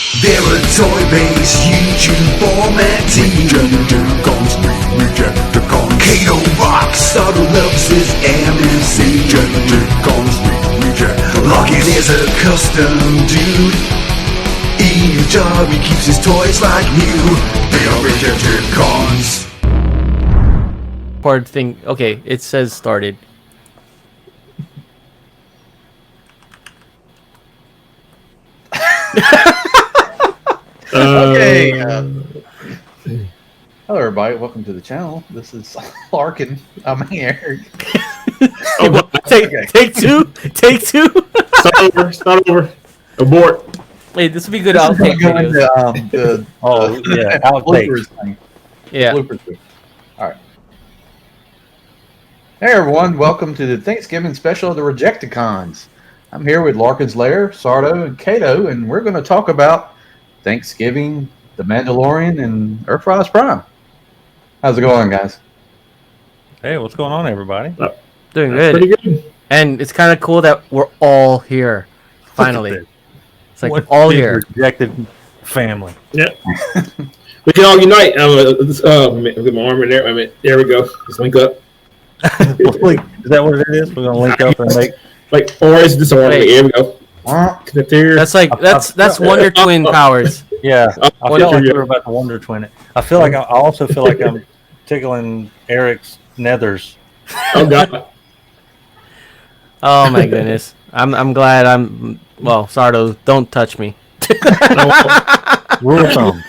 They're a toy-based YouTube format team. Rejecticons, Rejecticons. Kato rocks, Starter loves his MMC. Rejecticons, Rejecticons. Larkin is a custom dude. In his job, he keeps his toys like new. They are Rejecticons. Part thing. Okay, it says started. Okay. Hello, everybody. Welcome to the channel. This is Larkin. I'm Eric. Take two. Take two. Start over. Abort. Hey, this would be good outtake videos. Bloopers thing. Yeah. Bloopers thing. All right. Hey, everyone. Welcome to the Thanksgiving special of the Rejecticons. I'm here with Larkin's Lair, Sardo, and Kato, and we're going to talk about Thanksgiving, the Mandalorian, and Earthrise Prime. How's it going, guys? Hey, what's going on, everybody? Doing good. Pretty good. And it's kind of cool that we're all here. Finally. It's like all here. Rejected family. Yep. We can all unite. Get my arm in there. There we go. Let's link up. Is that what it is? We're gonna link up and make Or is this one? Here we go. Connect here. That's Wonder Twin powers. Yeah. I I'll feel like figure we're about to Wonder Twin it. I also feel like I'm tickling Eric's nethers. Oh God. Oh my goodness. I'm glad Sardo, don't touch me. Rule of thumb.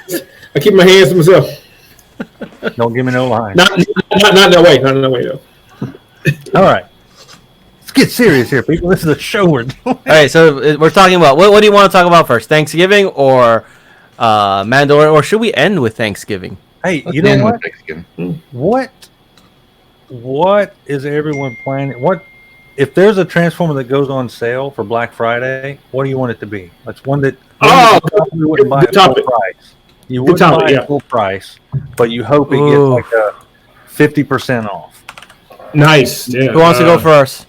I keep my hands to myself. Don't give me no line. Not that way. Not that way though. All right. Let's get serious here, people. This is a show we're doing. All right, so we're talking about what do you want to talk about first? Thanksgiving or Mandalorian, or should we end with Thanksgiving? Hey, Let's you know end what? with Thanksgiving. What is everyone planning? What if there's a Transformer that goes on sale for Black Friday? What do you want it to be? That's one that you wouldn't buy at full price. You wouldn't buy at full price, but you hope it gets like a 50% off. Nice. Yeah. Who wants to go first?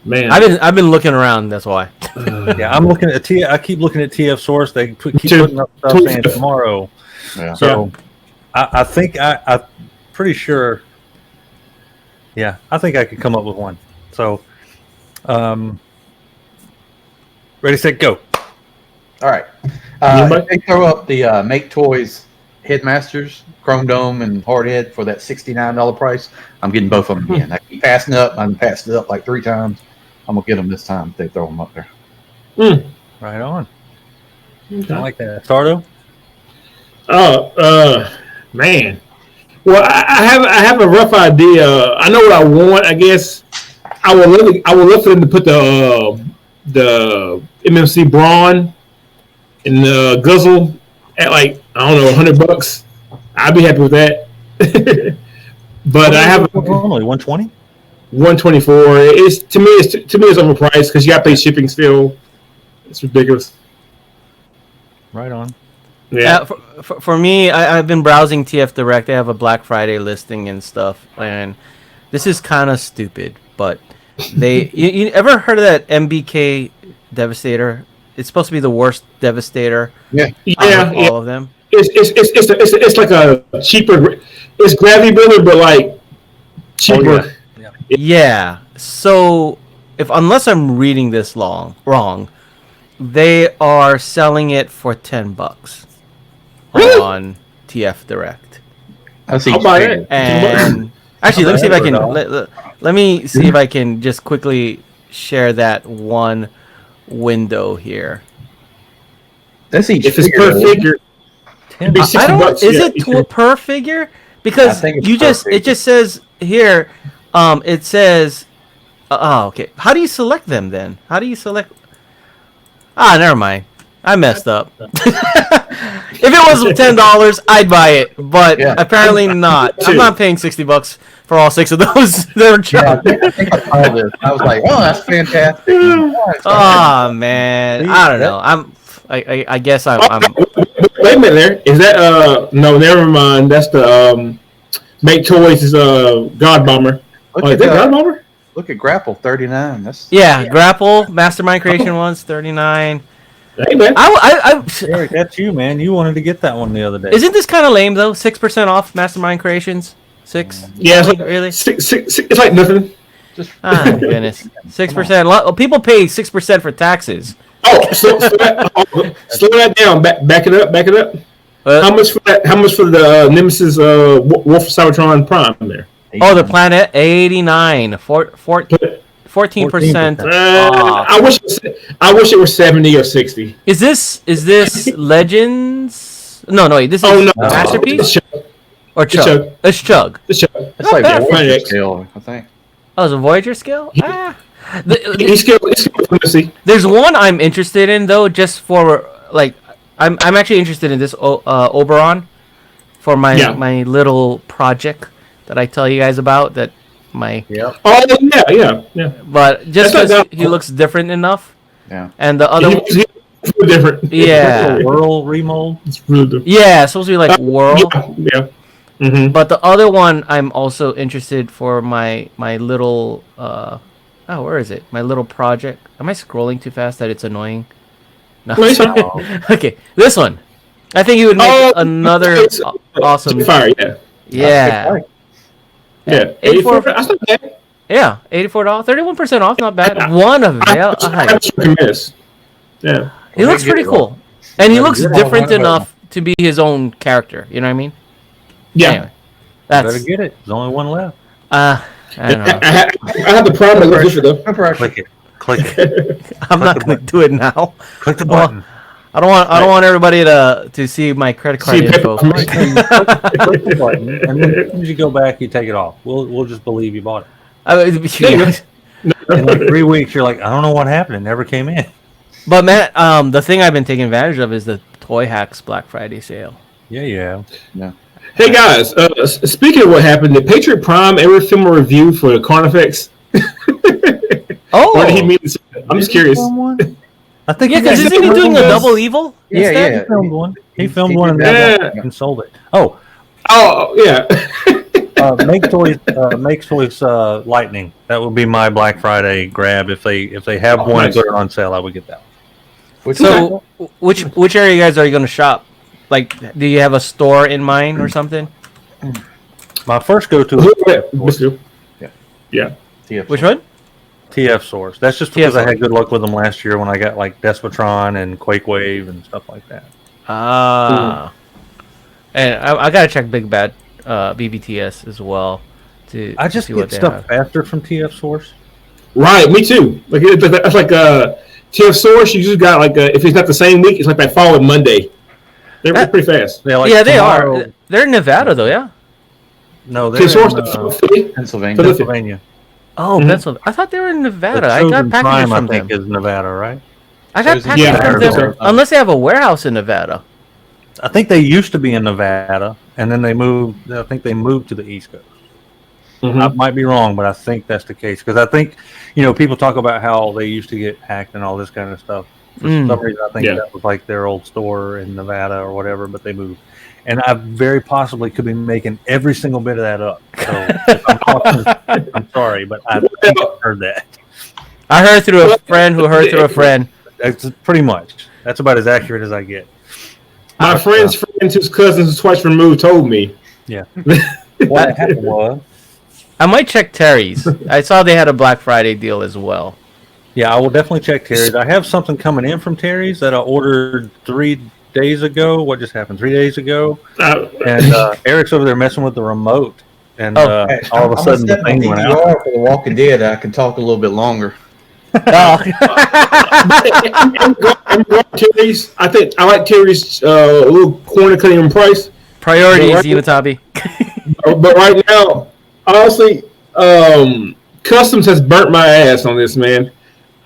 Man, I've been looking around. That's why. Yeah, I'm looking at I keep looking at TF Source. They keep putting up stuff saying tomorrow. Yeah. So I think I'm pretty sure. Yeah, I think I could come up with one. So, ready, set, go. All right. They throw up the Make Toys Headmasters, Chrome Dome, and Hardhead for that $69 price. I'm getting both of them again. I keep passing up. I've passed it up like 3 times. I'm going to get them this time if they throw them up there. Right on. Okay. I like that. Sardo? Man. Well, I have a rough idea. I know what I want. I guess I would love for them to put the MMC Brawn and the Guzzle at like I don't know $100. I'd be happy with that. But I have only 120. 124. It's to me it's overpriced because you got to pay shipping still. It's ridiculous. Right on. Yeah. For me, I've been browsing TF Direct. They have a Black Friday listing and stuff, and this is kind of stupid. But you ever heard of that MBK Devastator? It's supposed to be the worst Devastator. Yeah. All of them. It's like a cheaper. It's Gravity Builder, but like cheaper. Oh, yeah. Yeah. So unless I'm reading this wrong, they are selling it for $10 on TF Direct. I'll buy it. And actually, let me see if I can. Let me see if I can just quickly share that one window here. That's each If it's per figure, it'd be $60. Is it per figure? Because it just says here. It says. Okay. How do you select them then? How do you select? Never mind. I messed up. If it was $10, I'd buy it, but apparently not. I'm not paying $60 for all 6 of those. They're I think I saw this. I was like, "Oh, that's fantastic!" Oh man, I don't know. I guess I'm. Wait a minute, there is that. No, never mind. That's the Make Toys is God Bomber. Is that God Bomber? Look at Grapple 39. Grapple Mastermind Creation ones 39. Hey man, Eric, that's you, man. You wanted to get that one the other day. Isn't this kind of lame though? 6% off Mastermind Creations. 6? Yeah, it's like, really? Six. It's like nothing. Goodness, 6%. People pay 6% for taxes. Oh, slow that down. Back it up. How much for that? How much for the Nemesis Wolf of Cybertron Prime there? Oh, the Planet 89, 14%. I wish it was 70 or 60. Is this Legends? No, this is Masterpiece or Chug? It's Chug. It's like Voyager scale, I think. Oh, it's a Voyager scale. There's one I'm interested in though, just for like, I'm actually interested in this Oberon for my little project that I tell you guys about. That my Oh yeah. But just because he looks different enough. Yeah. And the other he's different. Yeah. Whirl remold. It's really different. Yeah, it's supposed to be like Whirl. Yeah. Mm-hmm. But the other one, I'm also interested for my little where is it? My little project. Am I scrolling too fast that it's annoying? No. Okay, this one. I think you would make another awesome. Fire, yeah. Yeah. 84. That's not bad. Yeah, $84, 31% off. Not bad. One of Yeah. He looks pretty cool, and he looks different enough to be his own character. You know what I mean? Yeah. Anyway, that's. Better get it. There's only one left. I don't know. I have the problem with it though. Click it. I'm not going to do it now. Click the button. I don't want everybody to see my credit card info. Click the button, and then as soon as you go back, you take it off. We'll just believe you bought it. In like 3 weeks, you're like, I don't know what happened. It never came in. But man, the thing I've been taking advantage of is the Toy Hacks Black Friday sale. Yeah. Hey guys, speaking of what happened, did Patriot Prime ever film a review for the Carnifex? Oh, he means, I'm just curious. I think because isn't he doing a double evil? Yeah. He filmed one. He filmed one and sold it. Oh yeah. Make Toys Lightning. That would be my Black Friday grab. If they have one and put it on sale, I would get that one. So, which area you guys are you going to shop? Like, do you have a store in mind or something? My first go-to Yeah. Which one? TF Source. That's just because I had good luck with them last year when I got like Despotron and Quake Wave and stuff like that. And I gotta check Big Bad BBTS as well. I just get stuff faster from TF Source. Right, me too. Like that's like TF Source. You just got like if it's not the same week, it's like that following Monday. They're pretty fast. They are. They're in Nevada though, yeah. No, they're in Pennsylvania. Oh, Pennsylvania. I thought they were in Nevada. I got packages from them. I think is Nevada, right? I got packages from them. Unless they have a warehouse in Nevada. I think they used to be in Nevada, and then they moved. I think they moved to the East Coast. I might be wrong, but I think that's the case because I think people talk about how they used to get hacked and all this kind of stuff. For some reason, I think that was like their old store in Nevada or whatever, but they moved. And I very possibly could be making every single bit of that up. So I'm sorry, but I heard that. I heard through a friend who heard through a friend. That's pretty much. That's about as accurate as I get. My friend's friend, whose cousins twice removed, told me. Yeah. What happened was, I might check Terry's. I saw they had a Black Friday deal as well. Yeah, I will definitely check Terry's. I have something coming in from Terry's that I ordered 3 days ago. What just happened? 3 days ago. And Eric's over there messing with the remote. And all of a sudden the thing went out. For The Walking Dead, I can talk a little bit longer. I'm going Terry's. I think I like Terry's a little corner cutting price. Priorities, Unitabi. But right now, honestly, Customs has burnt my ass on this, man.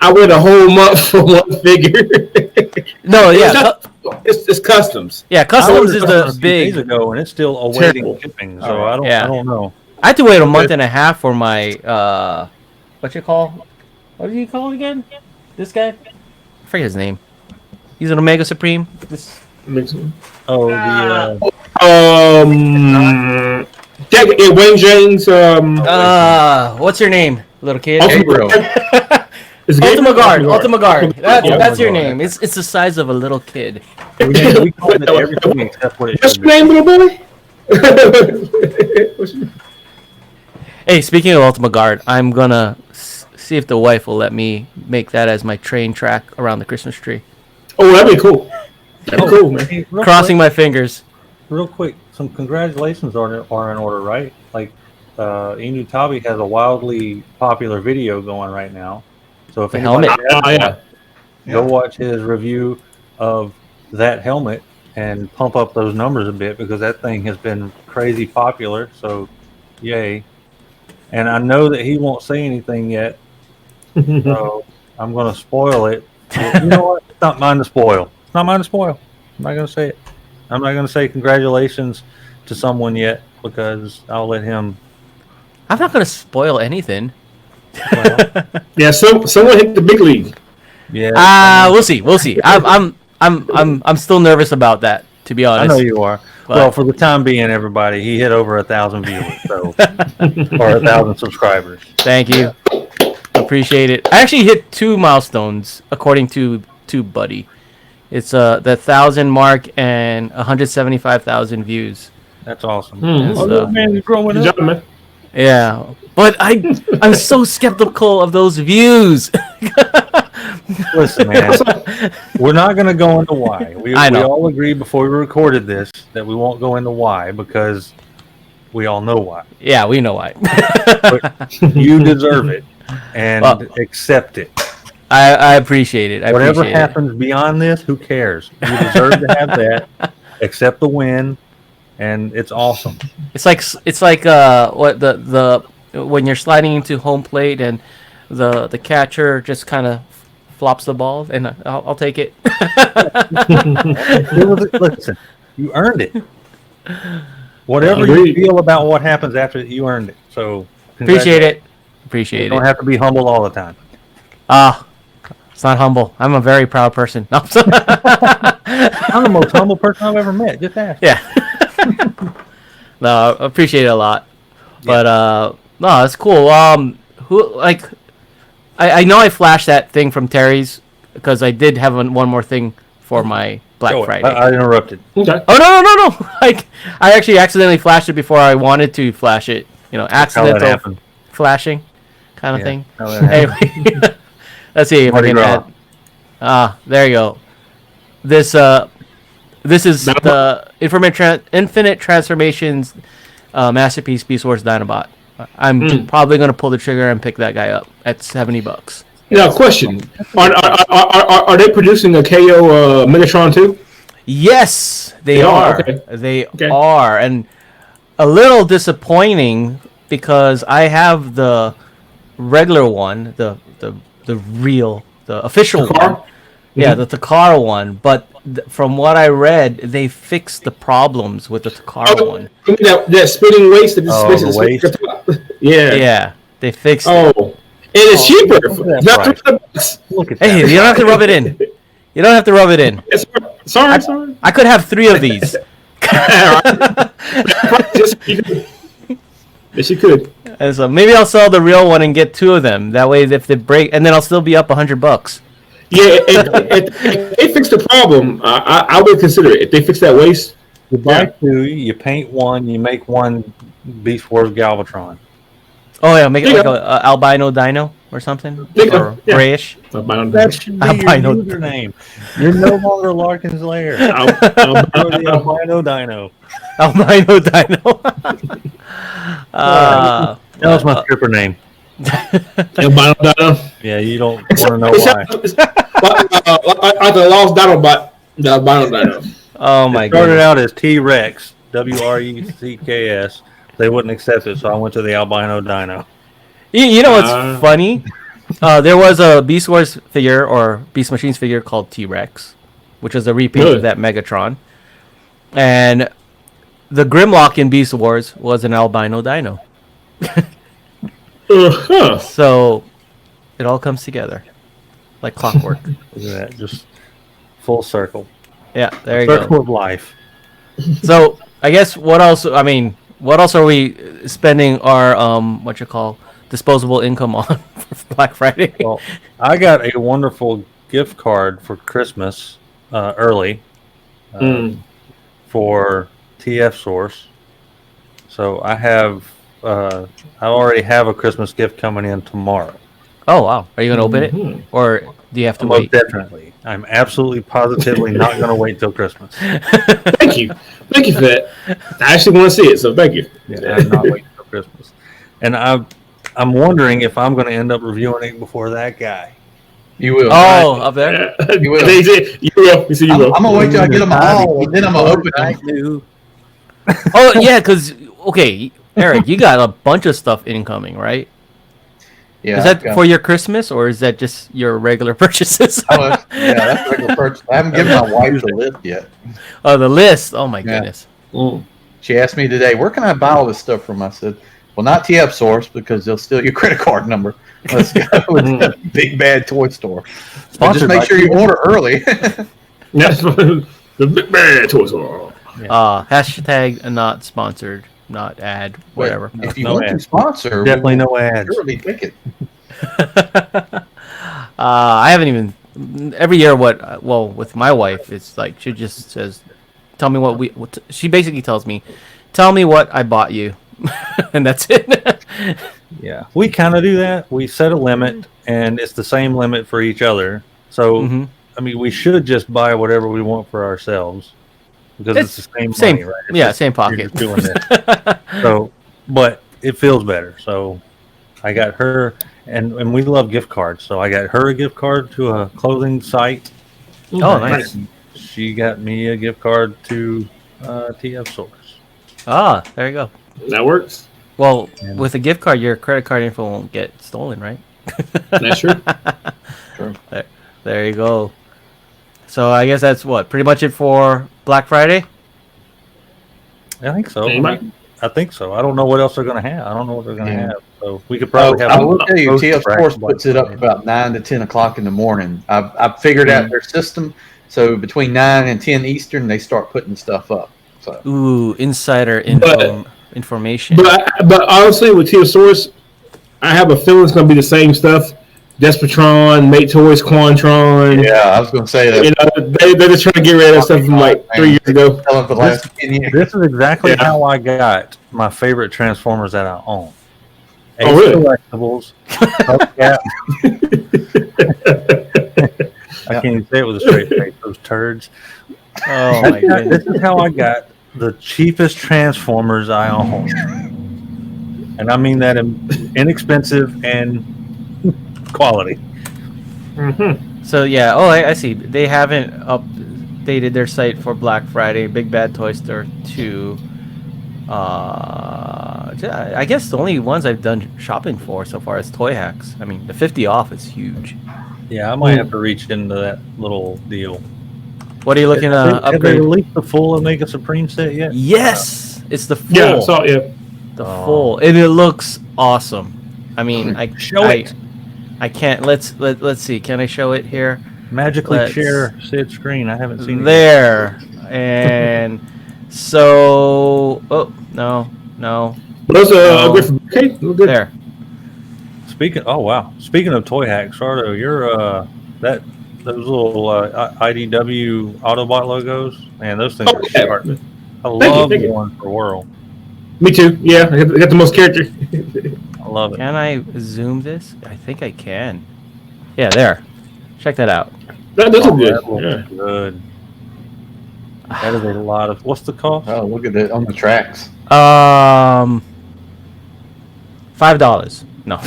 I went a whole month for one figure. No, yeah, it's Customs. Yeah, Customs is the big. Days ago, and it's still awaiting shipping. So I don't know. I had to wait a month and a half for my what you call? What do you call it again? This guy? I forget his name. He's an Omega Supreme. Wayne James. What's your name, little kid? Gabriel. Ultima Guard. That's your name. It's the size of a little kid. We call it everything except what it What's should your name, little boy? Hey, speaking of Ultima Guard, I'm gonna see if the wife will let me make that as my train track around the Christmas tree. Oh, that'd be cool. That'd be cool, man. Hey, Crossing my fingers. Real quick, some congratulations are in order, right? Like, Inu Tabi has a wildly popular video going right now. So if The anybody helmet. go watch his review of that helmet and pump up those numbers a bit, because that thing has been crazy popular. So, yay! And I know that he won't say anything yet, so I'm going to spoil it. But you know what? It's not mine to spoil. It's not mine to spoil. I'm not going to say it. I'm not going to say congratulations to someone yet, because I'll let him. I'm not gonna spoil anything. Well, Yeah, someone hit the big league. yeah. We'll see. I'm still nervous about that, to be honest. I know you are. But- Well, for the time being, everybody, he hit over 1,000 viewers, so or 1,000 subscribers. Thank you. Appreciate it. I actually hit 2 milestones according to Buddy. It's the 1,000 mark and 175,000 views. That's awesome. And Oh, stuff. man, you're growing Good up. job, man. Yeah, but I'm so skeptical of those views. Listen, man, we're not going to go into why. We I know. all agreed before we recorded this that we won't go into why, because we all know why. Yeah, we know why. But you deserve it, and Well, accept it. I appreciate it. Whatever appreciate happens beyond this, who cares? You deserve to have that. Accept the win, and it's awesome. It's like what the when you're sliding into home plate and the catcher just kind of flops the ball, and I'll take it. Listen, you earned it. Whatever you feel about what happens after it, you earned it. So Appreciate it. You Appreciate don't it. have to be humble all the time. It's not humble. I'm a very proud person. No, I'm the most humble person I've ever met. Just ask. yeah. No, I appreciate it a lot. But no, it's cool. I know I flashed that thing from Terry's because I did have one more thing for my Black Friday. I interrupted. Okay. Oh no! Like I actually accidentally flashed it before I wanted to flash it. You know, accidental flashing kind of thing. Anyway, let's see if I can add. There you go. This is the Infinite Transformations Masterpiece Beast Wars Dinobot. I'm probably gonna pull the trigger and pick that guy up at $70. Now, question: Are they producing a KO Megatron too? Yes, they are. Okay. They are, and a little disappointing because I have the regular one, the official one. Yeah, the Takara one. But from what I read, they fixed the problems with the Takara one. That spinning waist. The waist. Yeah, they fixed it. Oh, and it's cheaper. Not $300. Look at Hey, that. you don't have to rub it in. You don't have to rub it in. Sorry. I could have 3 of these. Yes, you could. And so maybe I'll sell the real one and get 2 of them. That way, if they break, and then I'll still be up $100. Yeah, if they fix the problem, I would consider it. If they fix that waist, You buy 2, you paint 1, you make 1 Beast Wars Galvatron. Oh yeah, make it like a albino dino or something, or grayish. That should be Albino your username. You're no longer Larkin's Lair. You're the albino dino. Albino dino. That was my stripper name. albino dino. Yeah, you don't want to know why. Like the lost Dinobot, the albino dino. Oh my god. Started out as T-Rex, WRECKS. They wouldn't accept it, so I went to the albino dino. You know what's funny? There was a Beast Wars figure or Beast Machines figure called T-Rex, which was a repaint of that Megatron. And the Grimlock in Beast Wars was an albino dino. So it all comes together like clockwork. Look at that, just full circle. Yeah, there you go. Circle of life. So I guess what else are we spending our disposable income on for Black Friday? Well, I got a wonderful gift card for Christmas early for TF Source. So I already have a Christmas gift coming in tomorrow. Oh wow! Are you gonna open it, or do you have to wait? Definitely, I'm absolutely positively not going to wait till Christmas. Thank you for that. I actually want to see it, so thank you. Yeah, I'm not waiting till Christmas, and I'm wondering if I'm going to end up reviewing it before that guy. You will. Oh, up there. You will. You will. You see, you will. I'm gonna wait till I get them all, and then I'm gonna open them. Oh yeah, because okay, Eric, you got a bunch of stuff incoming, right? Yeah. Is that for your Christmas, or is that just your regular purchases? That's regular purchase. I haven't given my wife the list yet. Oh, the list. Oh my goodness. She asked me today, "Where can I buy all this stuff from?" I said, "Well, not TF Source because they'll steal your credit card number. Let's go with the Big Bad Toy Store. Just make sure you order early." That's the Big Bad Toy Store. Hashtag not sponsored, not ad, whatever. If you want to sponsor, definitely no ads. Surely take it. I haven't even every year. With my wife, it's like she just says, "Tell me what she basically tells me, "Tell me what I bought you," and that's it. Yeah, we kind of do that. We set a limit, and it's the same limit for each other. So, I mean, we should just buy whatever we want for ourselves because it's the same money, right? It's same pocket. Doing this. So, but it feels better. So, I got her, and we love gift cards. So, I got her a gift card to a clothing site. Oh, nice. She got me a gift card to TF Source. Ah, there you go. That works. Well, with a gift card, your credit card info won't get stolen, right? That's true. There you go. So I guess that's pretty much it for Black Friday? I think so. I think so. I don't know what else they're going to have. I don't know what they're going to have. So we could probably have. I will tell you, TF Source puts it up about 9 to 10 o'clock in the morning. I've figured out their system. So between 9 and 10 Eastern, they start putting stuff up. So. Ooh, insider information. But honestly, with TF Source, I have a feeling it's going to be the same stuff. Despotron, Mate Toys, Quantron. Yeah, I was going to say that. You know, they're just trying to get rid of stuff from like 3 years ago. This is exactly how I got my favorite Transformers that I own. Oh, really? Collectibles. I can't even say it with a straight face. Those turds. Oh my goodness! This is how I got the cheapest Transformers I own, and I mean that inexpensive and quality. So yeah, I see. They haven't updated their site for Black Friday. Big Bad Toy Store 2. I guess the only ones I've done shopping for so far is Toy Hacks. I mean, the 50 off is huge. Yeah, I might have to reach into that little deal. What are you looking to upgrade? Have they released the full Omega Supreme set yet? Yes, it's the full. Yeah, I saw it. Yeah. The full, and it looks awesome. I mean, I can't. Let's see. Can I show it here? Magically share Sid's screen. I haven't seen it there. And so, no. Those good. Good. There. Speaking of Toy Hacks, Sardo, you're those little IDW Autobot logos, man, those things are sharp. I love the one for Whirl. Me too. Yeah, I got the most character. I love it. Can I zoom this? I think I can. Yeah, there. Check that out. That does look good. That looks good. That is a lot of. What's the cost? Oh, look at it on the tracks. $5. No.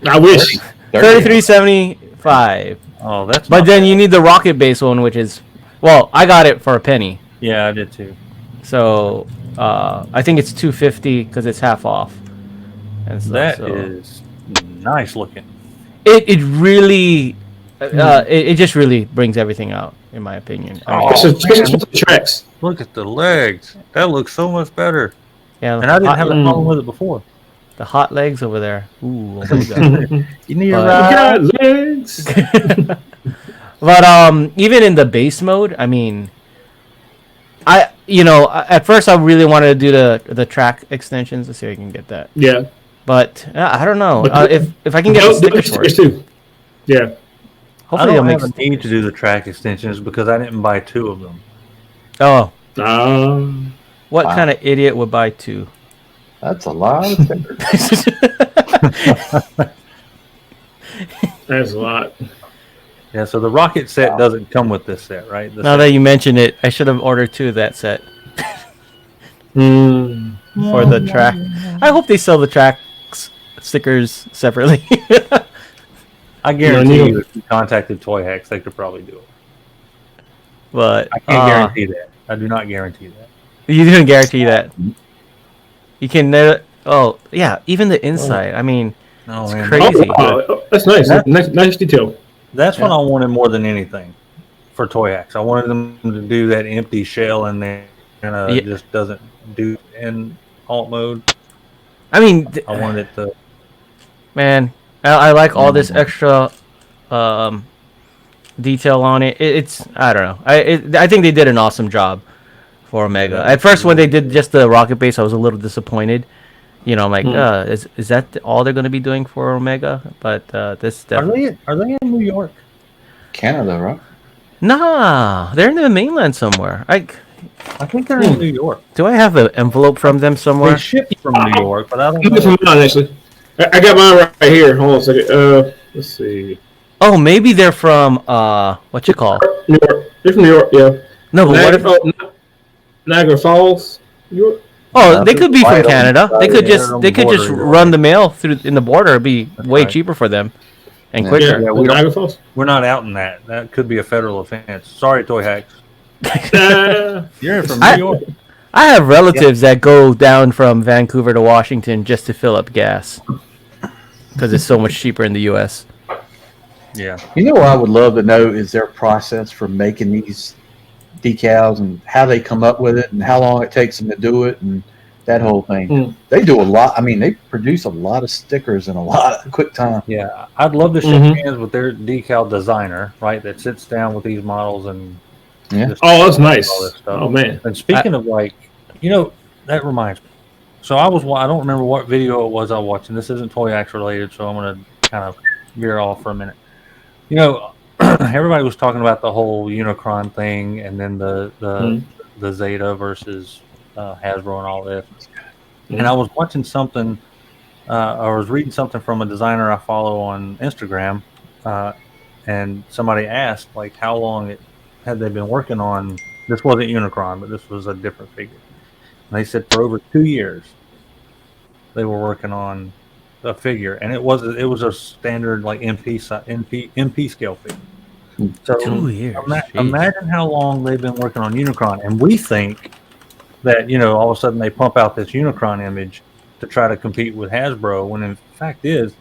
I wish. $33.75. Oh, that's. But then you need the rocket base one, which is, I got it for a penny. Yeah, I did too. So I think it's $2.50 because it's half off. And stuff, is nice looking. It really, it just really brings everything out, in my opinion. Especially the tracks. Look at the legs. That looks so much better. Yeah, and I didn't have a problem with it before. The hot legs over there. Ooh, oh my God. You need legs. But even in the base mode, I mean, at first I really wanted to do the track extensions. Let's see if I can get that. Yeah. But I don't know if I can get the stickers for it. Too. Yeah. Hopefully I don't have a need to do the track extensions because I didn't buy 2 of them. Oh. What Wow. kind of idiot would buy 2? That's a lot of stickers. That's a lot. Yeah, so the rocket set doesn't come with this set, right? Now that you mention it, I should have ordered 2 of that set. For the track. I hope they sell the track stickers separately. I guarantee you if you contacted Toy Hacks, they could probably do it. But I can't guarantee that. I do not guarantee that. You didn't guarantee that. You can even the inside. I mean, it's crazy. Oh, that's nice. Nice detail. That's what I wanted more than anything for Toy Hacks. I wanted them to do that empty shell in there and it just doesn't do in alt mode. I mean, I wanted it to. Man, I like all this extra detail on it. It's I don't know. I think they did an awesome job for Omega. At first, when they did just the rocket base, I was a little disappointed. You know, I'm like, is that all they're going to be doing for Omega? But this definitely... Are they in New York? Canada, right? Nah, they're in the mainland somewhere. I think they're in New York. Do I have an envelope from them somewhere? They shipped from New York, but I don't know. From mine, actually. I got mine right here. Hold on a second. Let's see. Oh, maybe they're from what you call? New York. They're from New York, yeah. No, but what if Niagara Falls, New York? Oh, they could be from Canada. They could just run the mail through in the border. It'd be way cheaper for them and quicker. Yeah, we're not out in that. That could be a federal offense. Sorry, Toy Hacks. You're from New York. I have relatives that go down from Vancouver to Washington just to fill up gas because it's so much cheaper in the U.S. Yeah. You know what I would love to know is their process for making these decals and how they come up with it and how long it takes them to do it and that whole thing. They do a lot. I mean, they produce a lot of stickers in a lot of quick time. Yeah, I'd love to shake hands with their decal designer, right? That sits down with these models and oh, that's nice. Oh man! And speaking of that reminds me. So I don't remember what video it was I was watching. This isn't Toy Hacks related, so I'm gonna kind of veer off for a minute. Everybody was talking about the whole Unicron thing, and then the Zeta versus Hasbro and all this. And I was watching something, I was reading something from a designer I follow on Instagram, and somebody asked like how long had they been working on. This wasn't Unicron, but this was a different figure. And they said for over 2 years they were working on a figure, and it was a standard like MP scale figure. So 2 years. Imagine how long they've been working on Unicron, and we think that all of a sudden they pump out this Unicron image to try to compete with Hasbro, when in fact is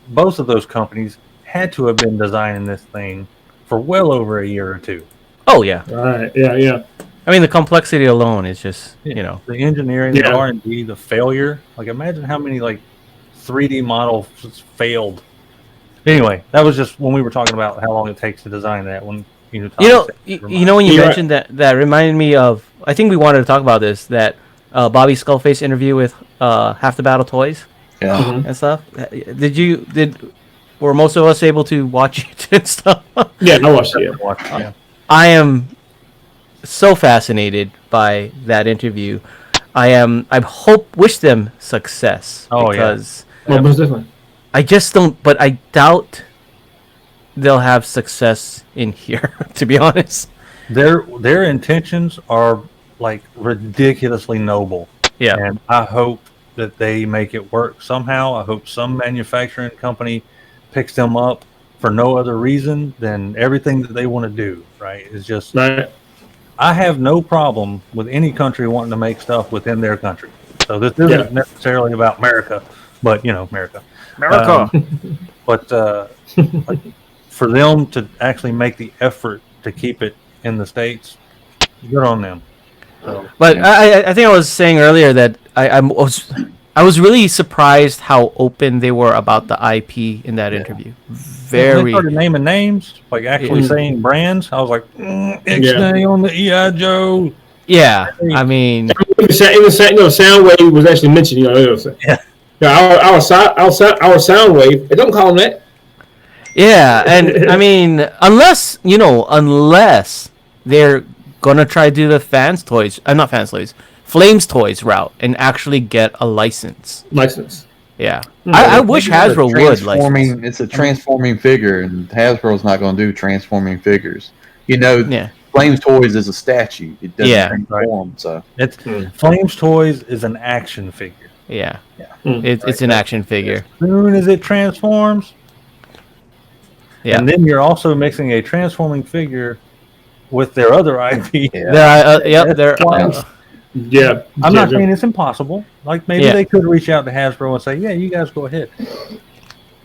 both of those companies had to have been designing this thing for well over a year or two. Oh yeah. Right. Yeah. I mean, the complexity alone is just the engineering, the R&D, the failure. Like, imagine how many 3D models failed. Anyway, that was just when we were talking about how long it takes to design that. When when you mentioned that reminded me of. I think we wanted to talk about this. That Bobby Skullface interview with Half the Battle Toys. Yeah. And stuff. Were most of us able to watch it and stuff? Yeah, I watched it. I am so fascinated by that interview. Wish them success. Oh, because most definitely. I just don't, but I doubt they'll have success in here, to be honest. Their intentions are ridiculously noble. Yeah. And I hope that they make it work somehow. I hope some manufacturing company picks them up for no other reason than everything that they want to do, right? It's just right. I have no problem with any country wanting to make stuff within their country. So this isn't necessarily about America, but America. But for them to actually make the effort to keep it in the States, good on them. So, but I think I was saying earlier that I was really surprised how open they were about the IP in that interview. They started naming names, actually saying brands. I was like, Ixnay on the E.I. Joe. Yeah, I mean, even Soundwave was actually mentioned. our sound wave. They don't call them that. Yeah, and I mean, unless they're gonna try to do the Flames Toys route and actually get a license. Yeah, I wish Hasbro would license. It's a transforming figure, and Hasbro's not going to do transforming figures. Flames Toys is a statue. It doesn't transform. So Flames Toys is an action figure. Yeah. It's an action figure. As soon as it transforms. Yeah. And then you're also mixing a transforming figure with their other IP. I'm not saying it's impossible. Like maybe they could reach out to Hasbro and say, "Yeah, you guys go ahead."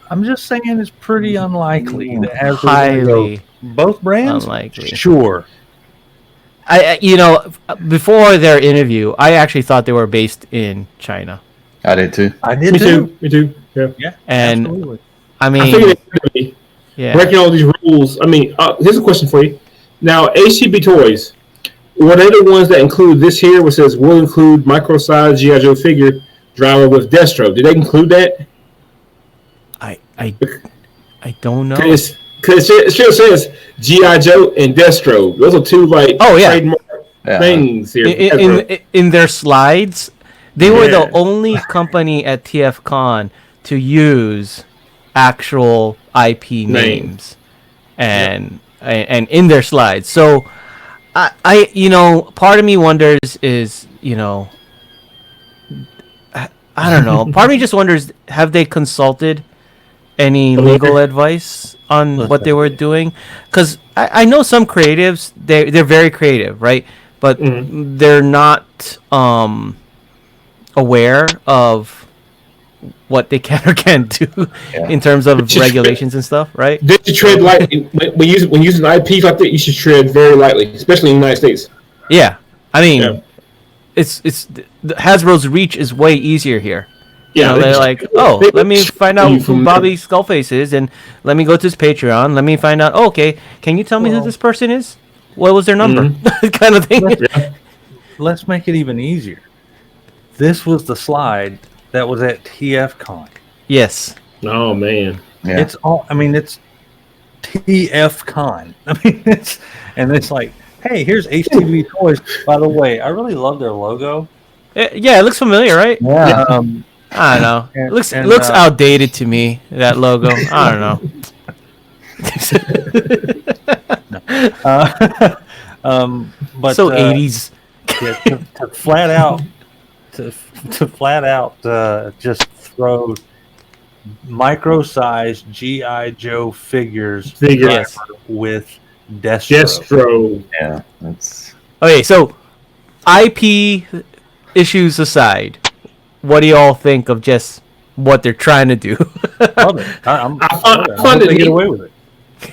I'm just saying it's pretty unlikely that Hasbro both brands. Unlikely. Sure. Before their interview, I actually thought they were based in China. I did too. Me too. Yeah. And absolutely. I mean, I think they breaking all these rules. I mean, here's a question for you. Now, HTB Toys, were they the ones that include this here, which says will include micro-sized G.I. Joe figure driver with Destro? Did they include that? I don't know. Because it sure says G.I. Joe and Destro. Those are two trademark things here. In their slides, they were the only company at TFCon to use actual IP names and in their slides. So I part of me wonders is, I don't know. Part of me just wonders, have they consulted any legal advice on what they were doing? Because I know some creatives, they're very creative, right? But they're not aware of what they can or can't do in terms of regulations and stuff, right? Did you tread lightly when using IPs like that? You should tread very lightly, especially in the United States. Yeah, I mean, it's Hasbro's reach is way easier here. Yeah, they're like, let me find out who Bobby Skullface is, and let me go to his Patreon. Let me find out. Okay, can you tell me who this person is? What was their number? Kind of thing. Let's make it even easier. This was the slide that was at TFCon. Yes. Oh man. Yeah. It's TFCon. I mean, it's like, hey, here's HTV Toys. By the way, I really love their logo. It looks familiar, right? Yeah. I don't know. It looks outdated to me, that logo. I don't know. But so 80s. To flat out just throw micro-sized G.I. Joe figures with Destro. Yeah, that's okay. So, IP issues aside, what do y'all think of just what they're trying to do? I find it get away with it.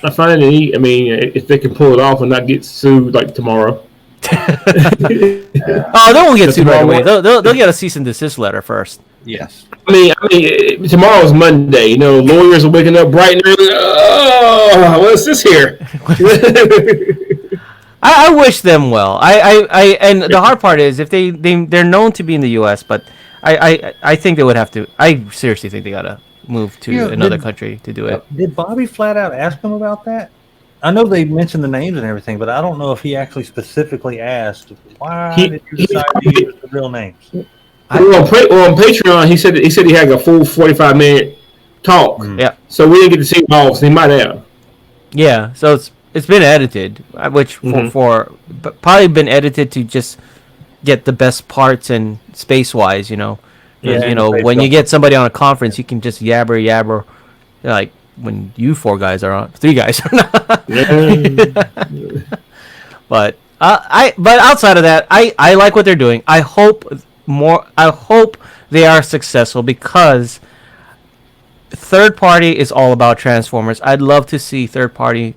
I find it neat. I mean, if they can pull it off and not get sued like tomorrow. They won't get sued right away. They'll get a cease and desist letter first. Yes. I mean, tomorrow's Monday. Lawyers are waking up bright and early. Oh, what's this here? I wish them well. And the hard part is if they're known to be in the U.S., but I think they would have to. I seriously think they gotta move to another country to do it. Did Bobby flat out ask them about that? I know they mentioned the names and everything, but I don't know if he actually specifically asked why did you decide to use the real names. On Patreon, he said he had a full 45-minute talk. Yeah. So we didn't get to see it all. So he might have. Yeah. So it's been edited, which for probably been edited to just get the best parts and space wise, Because when you get somebody on a conference, you can just yabber, like. When you three guys are on. But outside of that, I like what they're doing. I hope they are successful because third party is all about Transformers. I'd love to see third party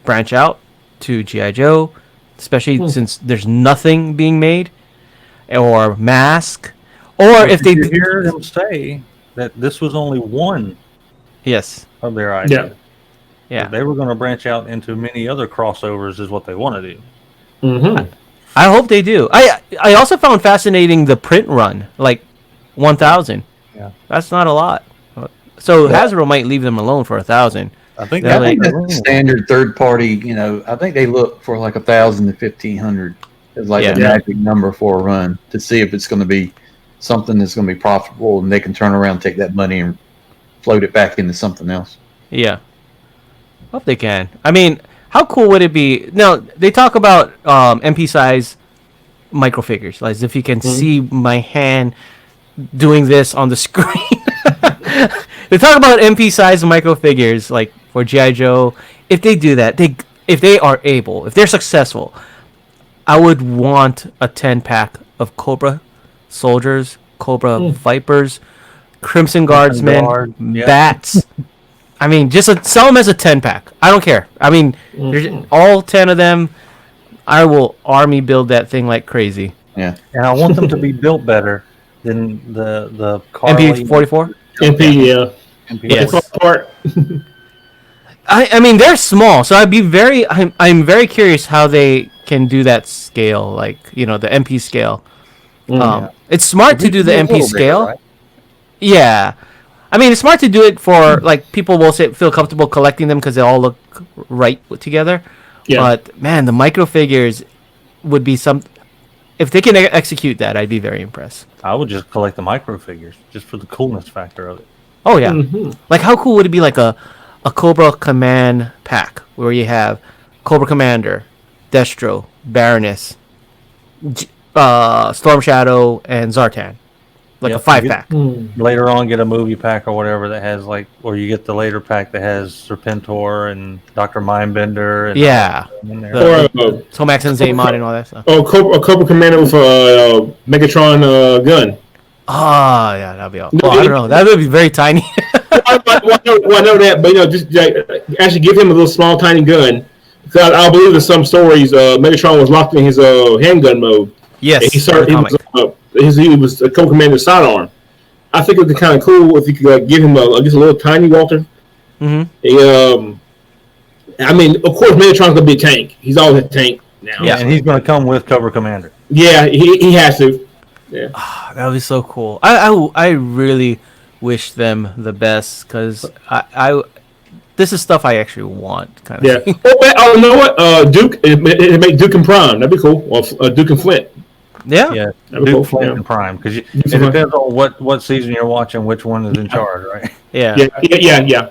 branch out to G.I. Joe, especially since there's nothing being made or Mask, or if they hear them say that this was only one. Yes. Of their idea. Yeah. So they were going to branch out into many other crossovers is what they want to do. Mm-hmm. I hope they do. I also found fascinating the print run, like 1000. Yeah, that's not a lot. So Hasbro might leave them alone for 1,000. I think that's standard third party. I think they look for like 1,000 to 1,500 is like the magic number for a run to see if it's going to be something that's going to be profitable, and they can turn around, take that money, and float it back into something else. Yeah, hope they can. I mean, how cool would it be? Now they talk about MP size microfigures, like if you can see my hand doing this on the screen. They talk about MP size microfigures, like for G.I. Joe. If they do that, if they are able, if they're successful, I would want a 10-pack of Cobra soldiers, Cobra Vipers, Crimson Guardsmen, Bats. I mean, just sell them as a 10-pack. I don't care. I mean, all 10 of them. I will army build that thing like crazy. Yeah, and I want them to be built better than the MP44. MP, Yes. Part. I mean, they're small, so I'd be I'm very curious how they can do that scale, like the MP scale. It's smart to do the MP scale. Right? Yeah, I mean, it's smart to do it for like people will feel comfortable collecting them because they all look right together. Yeah. But man, the microfigures would be if they can execute that, I'd be very impressed. I would just collect the microfigures just for the coolness factor of it. Oh yeah, like how cool would it be like a Cobra Command pack where you have Cobra Commander, Destro, Baroness, Storm Shadow, and Zartan. Like a 5-pack. Later on, get a movie pack or whatever that has or you get the later pack that has Serpentor and Dr. Mindbender. And Tomax and Zaymon and all that stuff. Oh, Cobra Commander with a Megatron gun. Oh, yeah, that'd be awesome. I don't know. That would be very tiny. I know that, but just actually give him a little small, tiny gun. Because I believe in some stories, Megatron was locked in his handgun mode. Yes, he was a co-commander sidearm. I think it'd be kind of cool if you could give him just a little tiny Walter. Mm-hmm. I mean, of course, Megatron's gonna be a tank. He's always a tank now. Yeah, and he's gonna come with Cobra Commander. Yeah, he has to. Yeah, that would be so cool. I really wish them the best because I this is stuff I actually want. Kind of. Thing. Oh, you know what? Duke, it make Duke and Prime. That'd be cool. Or Duke and Flint. Yeah, Duke, Flint, and Prime. Because it depends on what season you're watching, which one is in charge, right? Yeah.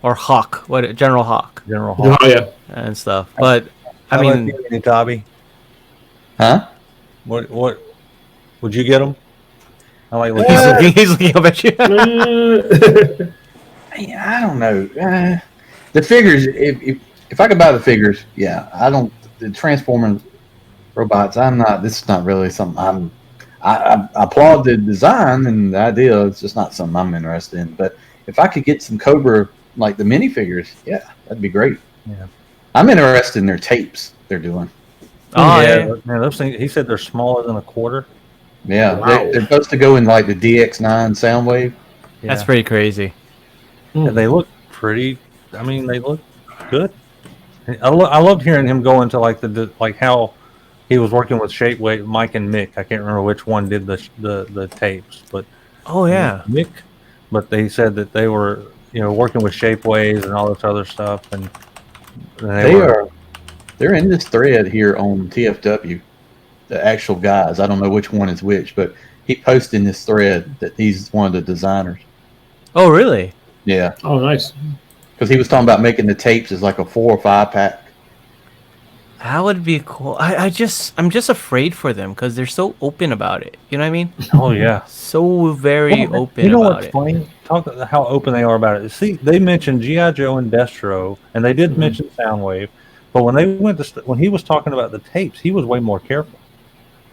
Or Hawk, General Hawk. Oh, yeah, and stuff. But I mean, Toby, huh? What would you get him? I like he's looking up at you. I don't know. The figures, if I could buy the figures, I don't. The Transformers robots, this is not really something I applaud the design and the idea. It's just not something I'm interested in. But if I could get some Cobra, like the minifigures, that'd be great. Yeah. I'm interested in their tapes they're doing. Oh, yeah. Man, those things, he said they're smaller than a quarter. Yeah, wow. They're supposed to go in like the DX9 Soundwave. Yeah. That's pretty crazy. And they look pretty. I mean, they look good. I loved hearing him go into like how he was working with Shapewave, Mike and Mick. I can't remember which one did the tapes, but Mick. But they said that they were working with Shapewaves and all this other stuff, and they're in this thread here on TFW. The actual guys, I don't know which one is which, but he posted in this thread that he's one of the designers. Oh, really? Yeah. Oh, nice. Because he was talking about making the tapes as like a 4 or 5 pack. That would be cool. I'm just afraid for them because they're so open about it. You know what I mean? Oh yeah, so very open. You know about what's it. funny? Talk about how open they are about it. See, they mentioned G.I. Joe and Destro, and they did mention Soundwave, but when they when he was talking about the tapes, he was way more careful.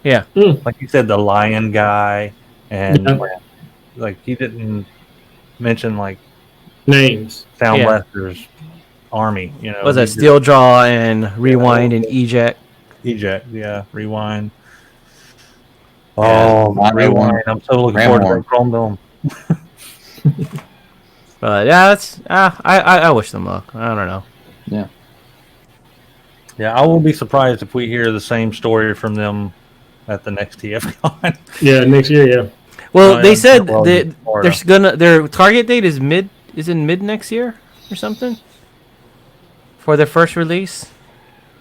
Yeah, like you said, the lion guy, and like he didn't mention like names. Sound Blaster's army. Was that Steel Jaw and Rewind and Eject? Eject, Rewind. Oh, my Rewind! I'm so looking forward to Chrome Dome. But that's I wish them luck. I don't know. Yeah, I won't be surprised if we hear the same story from them at the next TFCon. Yeah, next year. Yeah. Well, they said their target date is in mid next year or something for their first release.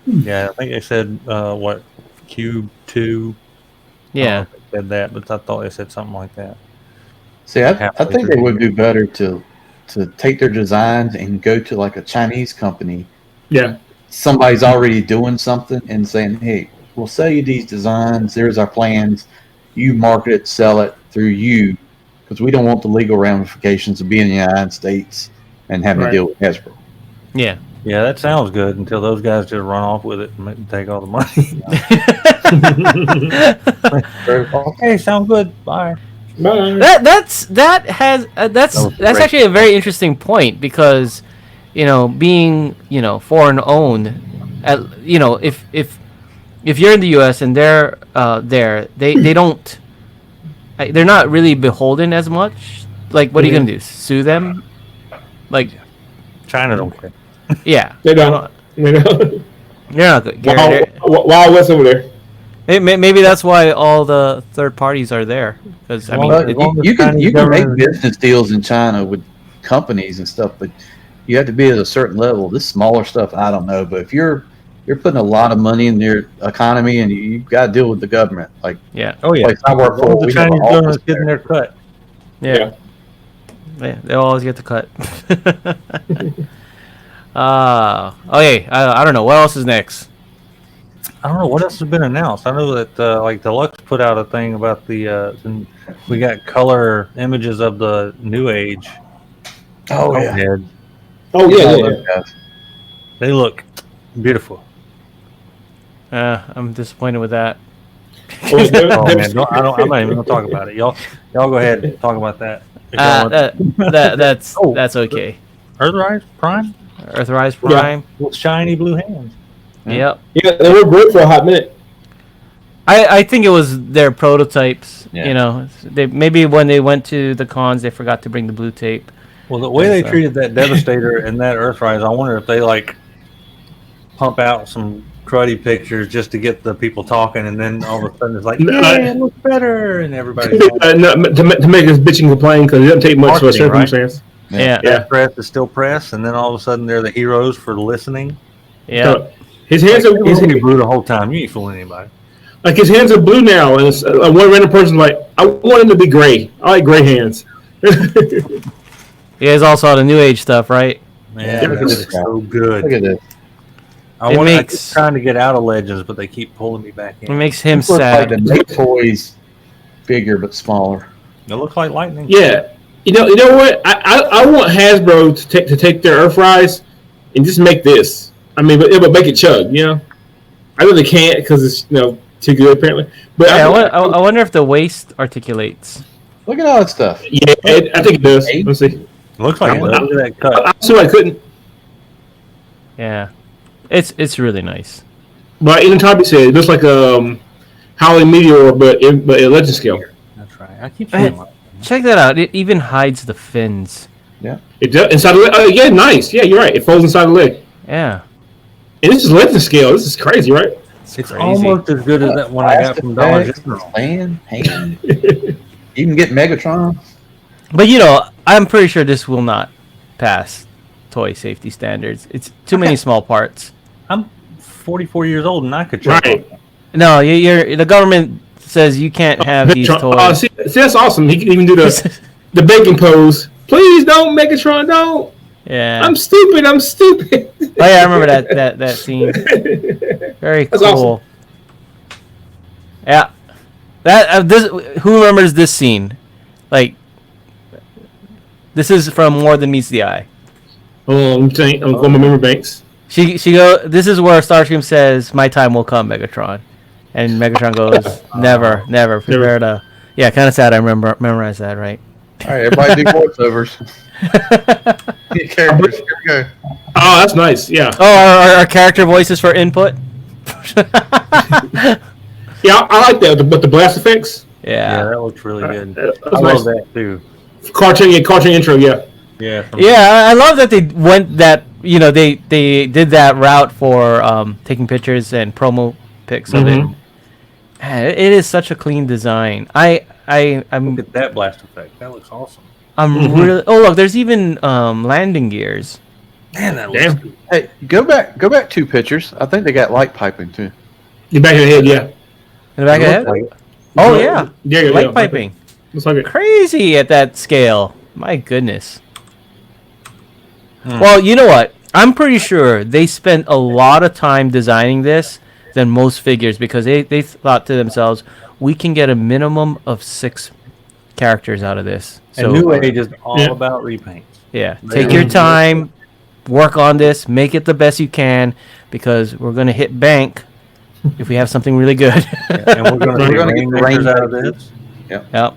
Yeah, I think they said Q2. Yeah, they said that, but I thought they said something like that. See, I think they would do better to take their designs and go to like a Chinese company. Yeah. Somebody's already doing something and saying, "Hey, we'll sell you these designs. Here's our plans. You market it, sell it through you, because we don't want the legal ramifications of being in the United States and having to deal with Hasbro." Yeah. Yeah, that sounds good until those guys just run off with it and take all the money. Okay, sound good. Bye. Bye. That's actually a very interesting point because, being foreign owned, if you're in the U.S. and they're there, they don't, they're not really beholden as much. Like, what are you gonna do? Sue them? Like, China don't care. Yeah, they don't. They're not good. Wild West over there. Maybe that's why all the third parties are there. Because you can make business deals in China with companies and stuff, but you have to be at a certain level. This smaller stuff, I don't know. But if you're putting a lot of money in your economy and you've got to deal with the government, like place I work for, the Chinese government's getting their cut. Yeah, they always get the cut. Okay. I don't know what else is next. I don't know what else has been announced. I know that like Deluxe put out a thing about we got color images of the New Age. Oh yeah. Heads. Oh yeah. They look beautiful. I'm disappointed with that. Oh man, I'm not even gonna talk about it. Y'all go ahead and talk about that. That's okay. Earthrise Prime. Earthrise Prime with shiny blue hands. Yep. Yeah, they were great for a hot minute. I think it was their prototypes. Yeah. They maybe when they went to the cons, they forgot to bring the blue tape. Well, the way they treated that Devastator and that Earthrise, I wonder if they like pump out some cruddy pictures just to get the people talking, and then all of a sudden it's like, yeah, it looks better, and everybody's to make us bitch and complain because it doesn't take much for a circumstance. Right? Yeah. Press is still press, and then all of a sudden they're the heroes for listening. Yeah. So, his hands are blue the whole time. You ain't fooling anybody. Like his hands are blue now, and it's, one random person like, I want him to be gray. I like gray hands. You guys all saw the New Age stuff, right? Man, it's so good. Look at this. I keep trying to get out of Legends, but they keep pulling me back in. It makes him sad. Like the Make Toys bigger but smaller. It looks like lightning. Yeah. You know what? I want Hasbro to take their Earthrise and just make this. I mean, but make it chug. I know they can't because it's too good apparently. But I wonder if the waist articulates. Look at all that stuff. Yeah, I think it does. Let's see. It looks like look at that cut. I see I couldn't. Yeah, it's really nice. But even Toby said it looks like Howling Meteor, but at legend scale. That's right. I keep saying check that out. It even hides the fins. Yeah. It does inside the leg. Yeah, nice. Yeah, you're right. It folds inside the leg. Yeah. And this is legend scale. This is crazy, right? It's crazy. Almost as good as that one I got from Dollar General. Hand. You can get Megatron. But I'm pretty sure this will not pass toy safety standards. It's too many small parts. I'm 44 years old and I could check. Right. No, the government says you can't have these toys. See, that's awesome. He can even do the baking pose. Please don't, Megatron, don't. Yeah. I'm stupid. Oh yeah, I remember that scene. Very That's cool. Awesome. Yeah. Who remembers this scene? Like, this is from More Than Meets the Eye. I'm going to remember Banks. This is where Starscream says, "My time will come, Megatron," and Megatron goes, "Never. Prepare to." Yeah, kind of sad. I memorize that, right? All right, everybody do voiceovers. Characters. Here we go. Oh, that's nice. Yeah. Oh, our character voices for input. Yeah, I like that. But the blast effects. Yeah, that looks really good. I love that too. Cartoon intro. Yeah. Yeah. I love that they went that. They did that route for taking pictures and promo pics of it. Man, it is such a clean design. I'm Look at that blast effect. That looks awesome. I'm really. Oh look, there's even landing gears. Man, that looks good. Hey, go back 2 pictures. I think they got light piping too. The back of the head, yeah. In the back of the head? Like, Oh yeah, Yeah, light piping. Looks like it. Crazy at that scale. My goodness. Well, you know what? I'm pretty sure they spent a lot of time designing this than most figures because they thought to themselves, we can get a minimum of 6 characters out of this. And New Age is all about repaints. Yeah, take your time, work on this, make it the best you can, because we're going to hit bank if we have something really good. And we're going to get rainmakers out of this. Yep.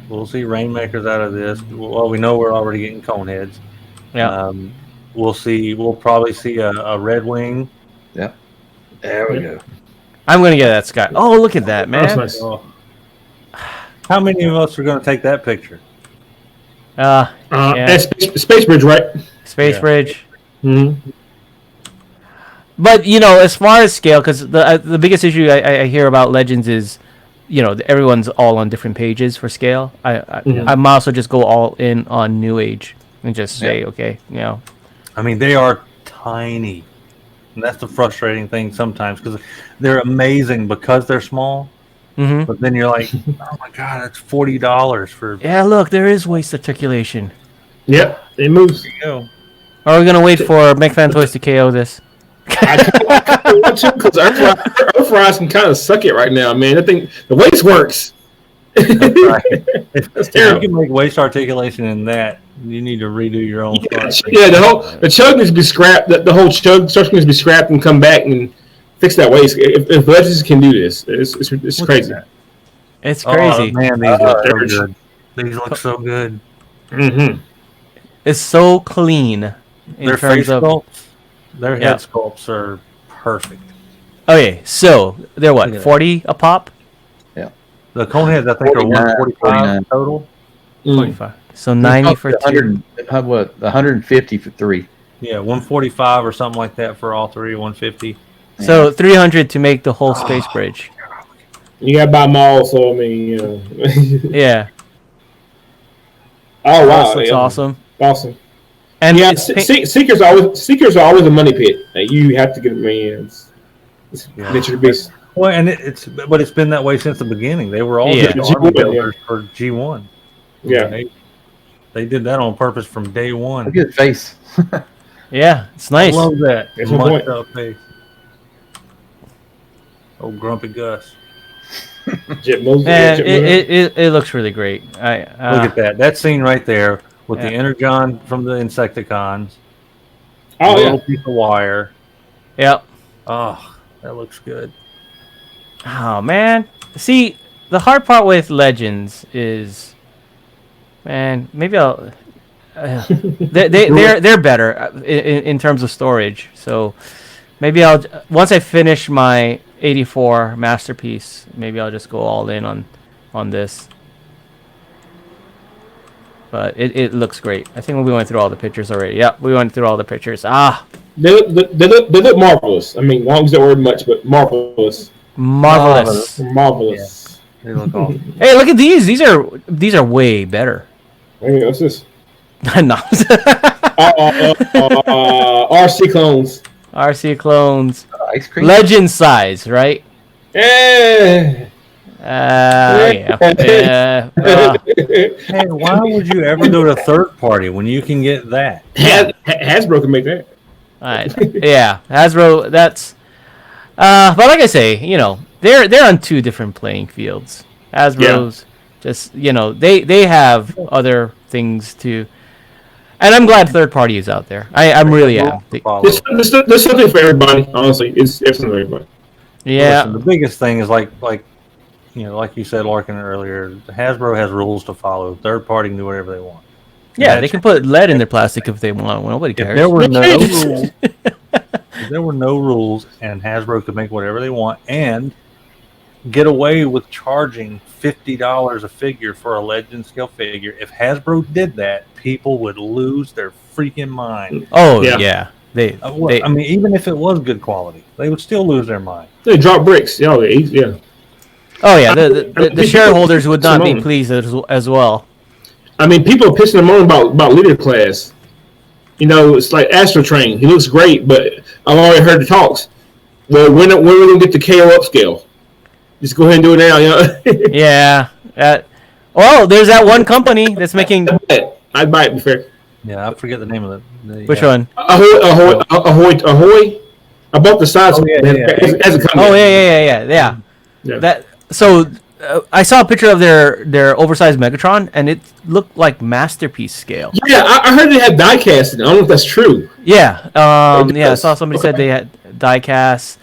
We'll see rainmakers out of this. Well, we know we're already getting cone heads. Yeah. We'll probably see a Red Wing. Yeah. There we go. I'm going to get that Sky. Oh, look at that, man. That's nice. Oh. How many of us are going to take that picture? Yeah. That's Space Bridge, right? Space Bridge. Mm-hmm. But, you know, as far as scale, because the biggest issue I hear about Legends is, you know, everyone's all on different pages for scale. I might also just go all in on New Age and just say, okay, you know. I mean, they are tiny. And that's the frustrating thing sometimes because they're amazing because they're small. Mm-hmm. But then you're like, oh my God, that's $40 for. Yeah, look, there is waist articulation. Yep, it moves. There you go. Are we going to wait for McFan Toys to KO this? I can't watch it because Earthrise can kind of suck it right now, man. I think the waist works. That's right. If you terrible. can make waist articulation in that, you need to redo your own part. Yeah, the chug needs to be scrapped. The whole chug structure needs to be scrapped and come back and fix that waist. If Legends can do this, it's crazy. It's crazy. Oh, man, these look so good. These look so good. Mm-hmm. It's so clean in Their terms face of sculpts, their head sculpts are perfect. Okay, so they're what, 40 a pop? Yeah. The cone heads, I think, are 145 total. 45. So 90 for 2. 150 for 3. Yeah, 145 or something like that for all 3. 150. So 300 to make the whole space bridge. You got to buy them all, so I mean, you know. Yeah. Oh wow, That's awesome. Awesome. And yeah, Seekers are always a money pit. Like, you have to get them in. It's nature of the beast. Well, and it's been that way since the beginning. They were all just army builders for G1. Yeah, they did that on purpose from day one. Look at his face. Yeah, it's nice. I love that. That's my point. Face. Oh, Grumpy Gus. It looks really great. Look at that. That scene right there with the Energon from the Insecticons. Oh, little piece of wire. Yep. Oh, that looks good. Oh man. See, the hard part with Legends is, man, maybe I'll. They're better in terms of storage. So maybe I'll, once I finish my 84 masterpiece, maybe I'll just go all in on this. But it looks great. I think we went through all the pictures already. Yep, we went through all the pictures. They look marvelous. I mean, I don't use that word much, but marvelous. Marvelous. Marvelous. Yeah. They look awesome. Hey, look at these. These are way better. Hey, what's this? No. RC clones. RC clones. Ice cream. Legend size, right? Yeah. Hey, why would you ever go to third party when you can get that? Hasbro can make that. All right. Yeah, Hasbro. That's. But like I say, you know, they're on 2 different playing fields. Hasbro's just, you know, they have other things to. And I'm glad third party is out there. I'm really am. There's something for everybody. Honestly, it's something for everybody. Yeah. Listen, the biggest thing is like you know, like you said, Larkin, earlier, Hasbro has rules to follow. Third party can do whatever they want. Yeah, they can put lead in their plastic if they want. Nobody cares. If there were no rules, if there were no rules, and Hasbro could make whatever they want and get away with charging $50 a figure for a Legend scale figure, if Hasbro did that, people would lose their freaking mind. Oh yeah. They I mean, even if it was good quality, they would still lose their mind. They drop bricks. Yeah. Oh yeah, the shareholders would not be pleased as well. I mean, people are pissing him on about leader class. You know, it's like Astro Train. He looks great, but I've already heard the talks. Well, when are we gonna get the KO upscale? Just go ahead and do it now, you know. Yeah. Well, there's that one company that's making. I'd buy it. Be fair. Yeah, I forget the name of it. Which one? Ahoy. I bought the size. As a company. Oh yeah. That so. I saw a picture of their oversized Megatron, and it looked like masterpiece scale. Yeah, I heard they had die casting. I don't know if that's true. Yeah, I saw somebody said they had die cast.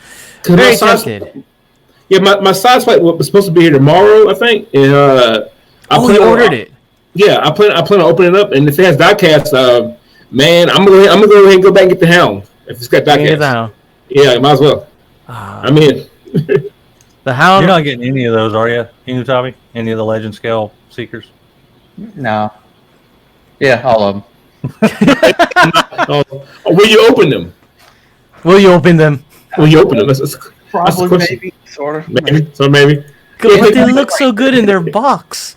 Very tempted. Yeah, my size fight was supposed to be here tomorrow, I think. And you ordered it. Yeah, I plan on opening it up, and if it has die cast, man, I'm gonna go ahead and go back and get the Hound if it's got die cast. Get the Hound. Yeah, might as well. I'm in. The Hound. You're not getting any of those, are you, Tommy? Any of the Legend Scale Seekers? No. Yeah, all of them. Will you open them? Will you open them? That's Probably, maybe, sort of. Maybe. But they look so good in their box.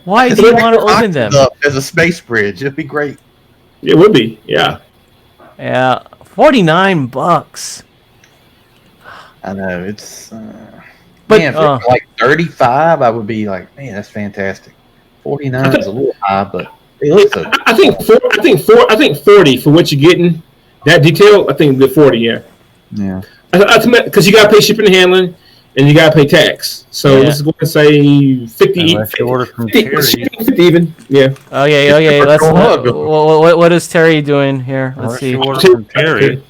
Why do you want to open them? As a space bridge, it'd be great. It would be, yeah. Yeah, $49. I know it's, but man, for like 35, I would be like, man, that's fantastic. 49 is a little high, but it looks so. I think 40 for what you're getting. That detail, I think the 40, yeah. Yeah. Because you got to pay shipping and handling, and you got to pay tax. So this is going to say 50. Unless you order from Terry. 50 even, yeah. Okay. Let's. What is Terry doing here? Let's see. You order from Terry.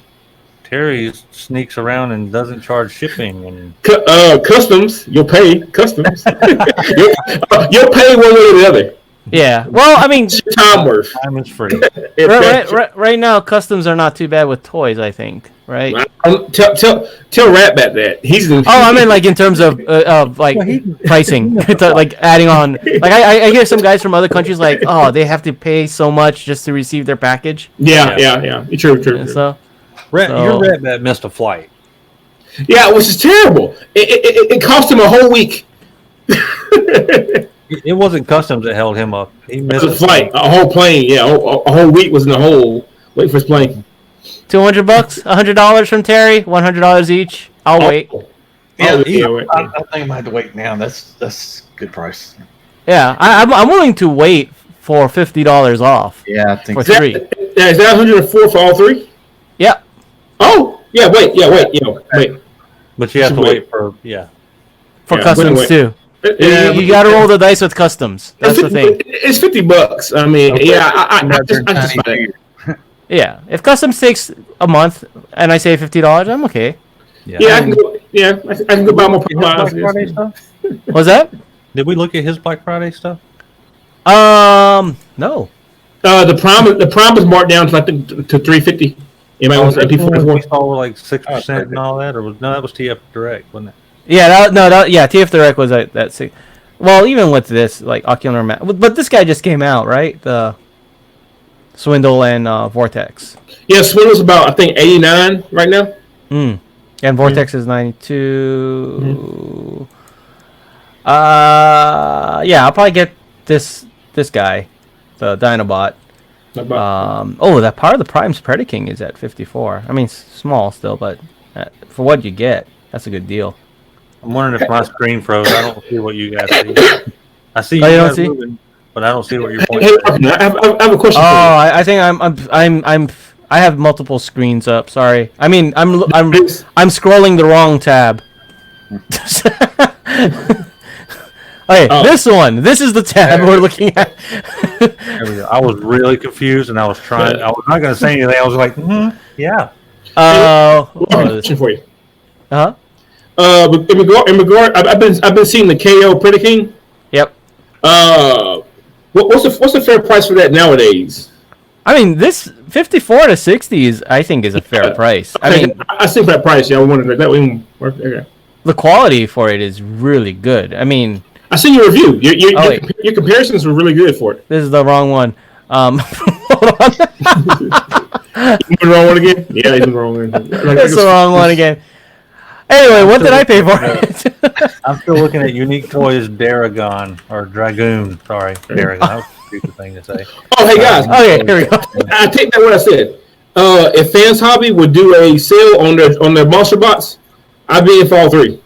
Terry sneaks around and doesn't charge shipping and customs. You'll pay customs. you'll pay one way or the other. Yeah. Well, I mean, time worth. Time is free. Right now, customs are not too bad with toys. I think. Right. Tell Ratbat that he's. I mean, like in terms of like pricing, like adding on. Like I hear some guys from other countries like, oh, they have to pay so much just to receive their package. Yeah. True. So. Your Ratbat missed a flight. Yeah, which is terrible. It cost him a whole week. It wasn't customs that held him up. He missed a flight, a whole plane. Yeah, a whole week was in the hole waiting for his plane. $200, $100 from Terry, $100 each. I'll wait. Yeah, I think I might have to wait now. That's a good price. Yeah, I'm willing to wait for $50 off. Yeah, I think for three. Is that 104 for all three? Yeah. Oh, yeah. Wait. But you have to wait for customs too. You got to roll the dice with customs. That's the thing. It's $50. I mean, I just yeah. If customs takes a month and I say $50, I'm okay. Yeah, I can go. Yeah, I can go buy more Black Friday stuff. What's that? Did we look at his Black Friday stuff? No. The prom is marked down to $350. You might want to like 6% and all that, that was TF Direct, wasn't it? Yeah, TF Direct was that 6. Well, even with this, like Ocular Map, but this guy just came out, right? The Swindle and Vortex. Yeah, Swindle's about I think 89 right now. And Vortex is 92. I'll probably get this guy, the Dinobot. That part of the Prime's Predaking is at 54. I mean, small still, but for what you get, that's a good deal. I'm wondering if my screen froze. I don't see what you guys see. I see you guys moving, but I don't see what you're pointing at. I have a question. I think I have multiple screens up. Sorry. I mean, I'm scrolling the wrong tab. Okay, this one. This is the tab we're looking at. There we go. I was really confused, and I was not going to say anything. I was like, yeah. Question for you. Uh-huh. In regard, I've been seeing the KO Predaking. Yep. What's the fair price for that nowadays? I mean, this 54 to 60 I think is a fair price. I think that price. Yeah, I wondered that would work. Okay. The quality for it is really good. I mean, I seen your review. Your comparisons were really good for it. This is the wrong one. Hold on. You the wrong one again? Yeah, he's the wrong one. That's the wrong one again. Anyway, what did I pay for it? I'm still looking at Unique Toys Daragon or Dragoon. Sorry, Daragon. That was a stupid thing to say. Oh, hey guys. Okay, here we go. I take back what I said. If Fans Hobby would do a sale on their monster box, I'd be in for all three.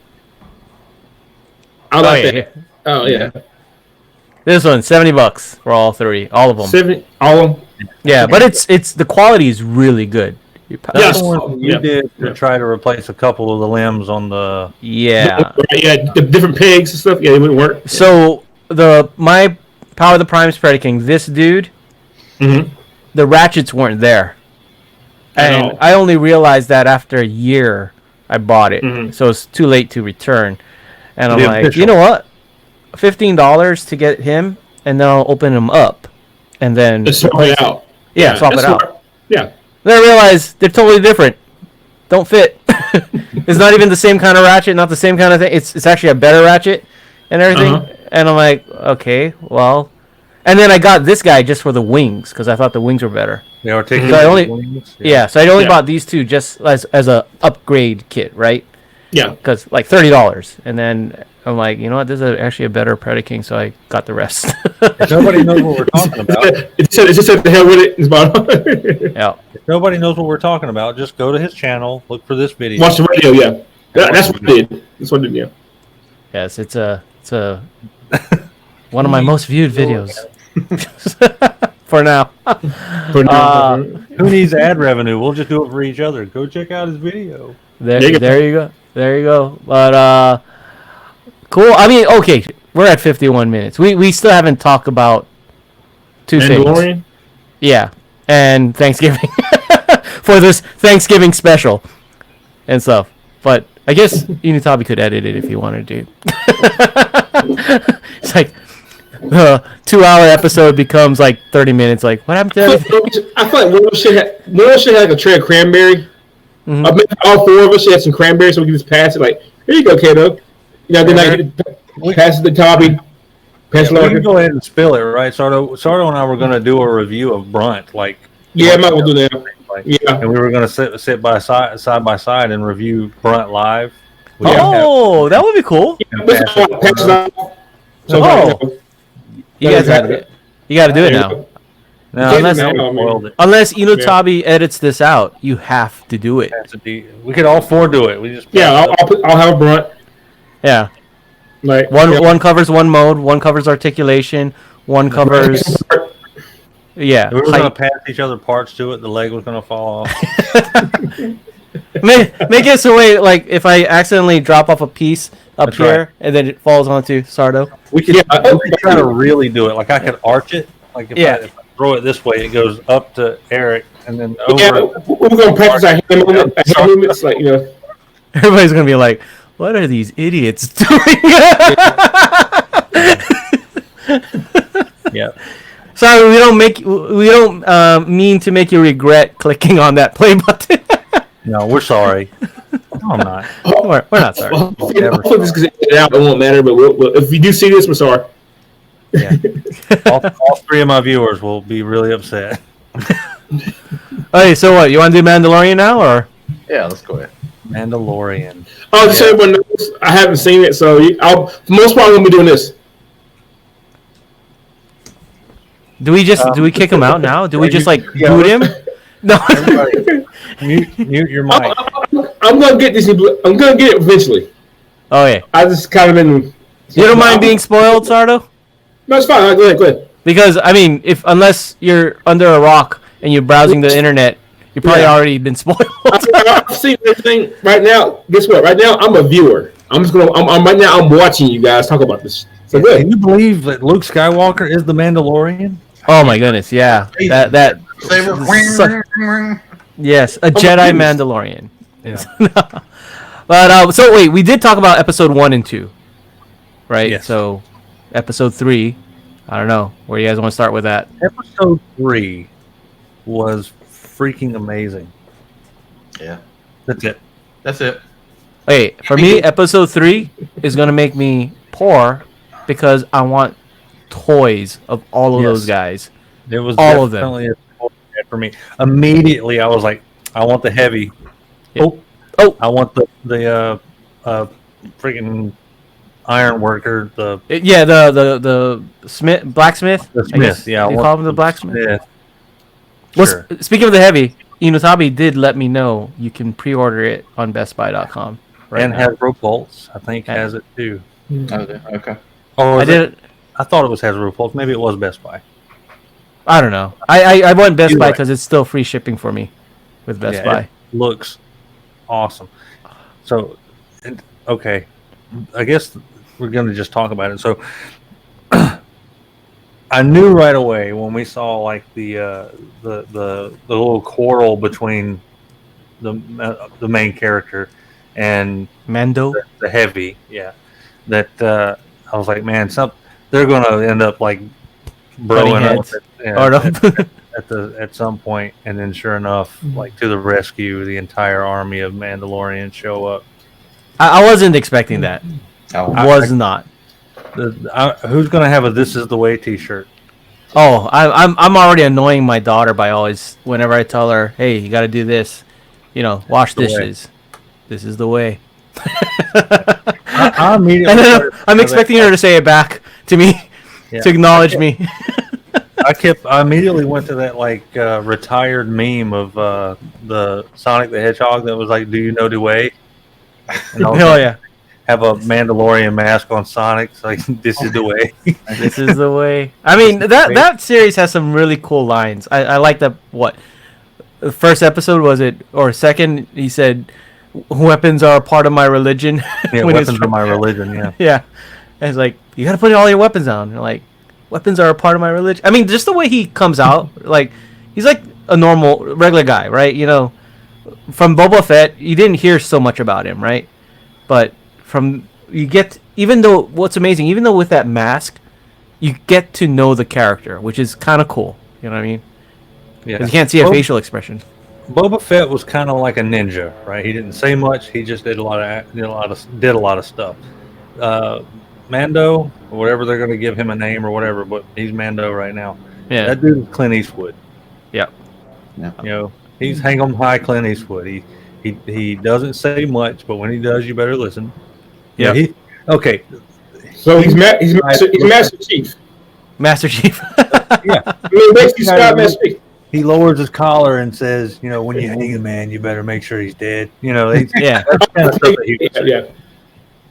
I like that. Oh yeah. This one, $70 for all three, all of them. 70, all of them. Yeah, but it's the quality is really good. That's the one you did to try to replace a couple of the limbs on the. Yeah. The different pegs and stuff. Yeah, it wouldn't work. So my Power of the Primes Predicting, this dude, the ratchets weren't there, and I only realized that after a year I bought it, so it's too late to return. And I'm like, you know what? $15 to get him, and then I'll open him up, and then just swap it out. Yeah, swap it out. Yeah. Then I realized they're totally different. Don't fit. It's not even the same kind of ratchet, not the same kind of thing. It's actually a better ratchet and everything. And I'm like, okay, well. And then I got this guy just for the wings because I thought the wings were better. They are taking wings. Yeah, so I only bought these two just as a upgrade kit, right? Yeah. Because like $30, and then I'm like, you know what? This is actually a better Predaking, so I got the rest. If nobody knows what we're talking about. It's just said the hell with it. It's about yeah. If nobody knows what we're talking about, just go to his channel, look for this video. Watch the video, yeah. That's what I did. That's what I did, yeah. Yes, it's a one of my most viewed videos. For now. Who needs ad revenue? We'll just do it for each other. Go check out his video. There you go. There you go. But cool. I mean, okay, we're at 51 minutes. We still haven't talked about two Mandalorian? things. Yeah, and Thanksgiving for this Thanksgiving special and stuff. But I guess Unitabi could edit it if he wanted to. It's like the 2-hour episode becomes like 30 minutes. Like, what happened to everything? I feel like one of us should have like a tray of cranberry. All four of us should have some cranberry so we can just pass it. Like, here you go, Kato. You know, then pass it to Toby. We can go ahead and spill it, right? Sardo and I were going to do a review of Brunt, like. Yeah, I might well do that. And we were going to sit side by side and review Brunt live. That would be cool. You guys got it. You got to do it now. No, unless Inutabi edits this out, you have to do it. We could all four do it. We just I'll have a Brunt. Yeah, like one covers one mode, one covers articulation, one covers. Yeah, we were going to pass each other parts to it. The leg was going to fall off. Make it so way like if I accidentally drop off a piece up here and then it falls onto Sardo. We could try to really do it. Like I could arch it. Like if I throw it this way, it goes up to Eric and then over. Yeah, we're going to practice our hand movements, like, you know. Everybody's going to be like, what are these idiots doing? Yeah. Sorry, we don't mean to make you regret clicking on that play button. No, we're sorry. No, I'm not. We're not sorry. Hopefully this gets edited out. It won't matter, but if you do see this, we're sorry. Yeah. all three of my viewers will be really upset. Okay, so what? You want to do Mandalorian now, or? Yeah, let's go ahead. Mandalorian. Oh, just so everyone knows, I haven't seen it, so for the most part, I'm going to be doing this. Do we kick him out now? Do we just boot him? No. mute your mic. I'm gonna get this. I'm gonna get it eventually. Oh yeah. I just kind of been. You don't mind being spoiled, Sardo? No, it's fine. Go ahead. Because I mean, unless you're under a rock and you're browsing the internet, you've probably already been spoiled. I've seen everything right now. Guess what? Right now, I'm a viewer. I'm right now. I'm watching you guys talk about this. So good. Can you believe that Luke Skywalker is the Mandalorian? Oh my goodness, yeah. That yes, a Jedi Mandalorian. Yeah. But so wait, we did talk about episode 1 and 2, right? Yes. So episode 3, I don't know where you guys want to start with that. Episode 3 was freaking amazing. Yeah, that's it. Wait, for me, episode 3 is gonna make me poor because I want toys of all of those guys. It was all of them for me. Immediately, I was like, I want the heavy. Yeah. I want the freaking iron worker. The smith, blacksmith. The smith, yeah. You call him the blacksmith. Well, sure. Speaking of the heavy, Inutabi did let me know you can pre-order it on BestBuy.com right and now. Hasbro Pulse, I think, has it too. Okay. Oh, I thought it was Hasbro Pulse. Maybe it was Best Buy. I don't know. I went Best Buy because it's still free shipping for me with Best Buy. It looks awesome. So, okay, I guess we're going to just talk about it. So, I knew right away when we saw like the little quarrel between the main character and Mando, the heavy, that I was like, man, they're going to end up like broing up at some point, and then sure enough, like to the rescue, the entire army of Mandalorians show up. I wasn't expecting that. I was not. Who's going to have a "This Is the Way" T-shirt? Oh, I'm already annoying my daughter by always, whenever I tell her, "Hey, you got to do this," wash dishes. This is the way. I immediately I'm expecting her to say it back to me to acknowledge me. I immediately went to that like retired meme of the Sonic the Hedgehog that was like, "Do you know the way?" Hell yeah. Have a Mandalorian mask on Sonic. So like, this is the way. This is the way. I mean, that series has some really cool lines. I like that. What the first episode was it, or second? He said, "Weapons are a part of my religion." Yeah, weapons are my religion. Yeah. Yeah, and it's like you got to put all your weapons on. You're like, weapons are a part of my religion. I mean, just the way he comes out, like he's like a normal, regular guy, right? From Boba Fett, you didn't hear so much about him, right? But even though with that mask, you get to know the character, which is kind of cool. You know what I mean? Yeah. 'Cause you can't see a facial expression. Boba Fett was kind of like a ninja, right? He didn't say much. He just did a lot of stuff. Mando, or whatever they're going to give him a name or whatever, but he's Mando right now. Yeah. That dude is Clint Eastwood. Yeah. He's hang 'em high Clint Eastwood. He doesn't say much, but when he does, you better listen. Yeah. Okay. So he's Master Chief. Master Chief. Yeah. I mean, basically, Scott Master Chief. He lowers his collar and says, when you hang a man, you better make sure he's dead. Yeah. That's kind of stuff that he would say.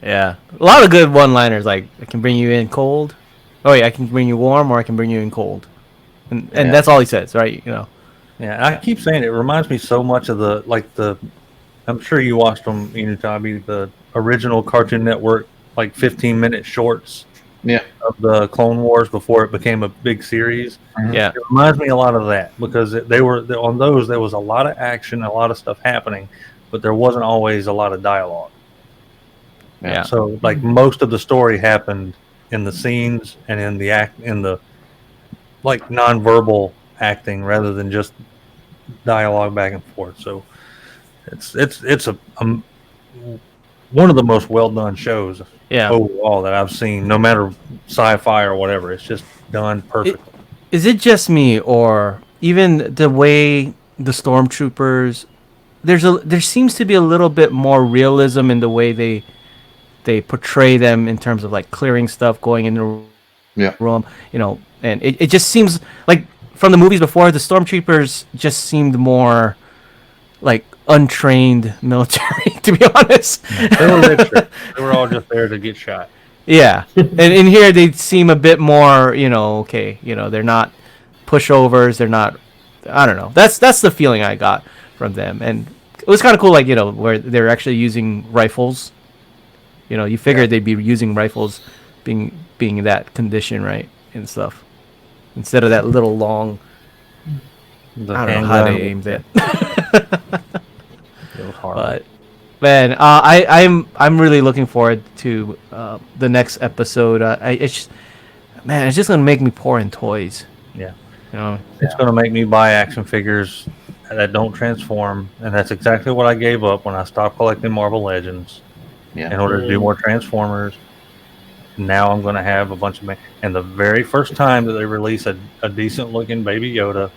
Yeah. A lot of good one-liners, like, I can bring you in cold. Oh, yeah, I can bring you warm, or I can bring you in cold. And that's all he says, right? Yeah, I keep saying it reminds me so much of I'm sure you watched them, Inutabi, the original Cartoon Network, like 15-minute shorts of the Clone Wars before it became a big series. Yeah. It reminds me a lot of that because on those, there was a lot of action, a lot of stuff happening, but there wasn't always a lot of dialogue. Yeah. So like most of the story happened in the scenes and in the like nonverbal acting rather than just dialogue back and forth. So it's one of the most well done shows overall that I've seen, no matter sci-fi or whatever. It's just done perfectly. Is it just me, or even the way the stormtroopers? There seems to be a little bit more realism in the way they portray them in terms of like clearing stuff, going in the room, and it just seems like from the movies before, the stormtroopers just seemed more like untrained military, to be honest. They were all just there to get shot. Yeah, and in here they seem a bit more, they're not pushovers. They're not. I don't know. That's the feeling I got from them, and it was kind of cool, like where they're actually using rifles. You figured they'd be using rifles, being in that condition, right, and stuff, instead of that little long. I don't know how they aimed it. It was hard. But man, I'm really looking forward to the next episode. It's just gonna make me pour in toys. Yeah, it's gonna make me buy action figures that don't transform, and that's exactly what I gave up when I stopped collecting Marvel Legends. Yeah. In order to do more Transformers. Now I'm gonna have a bunch of and the very first time that they release a decent looking Baby Yoda.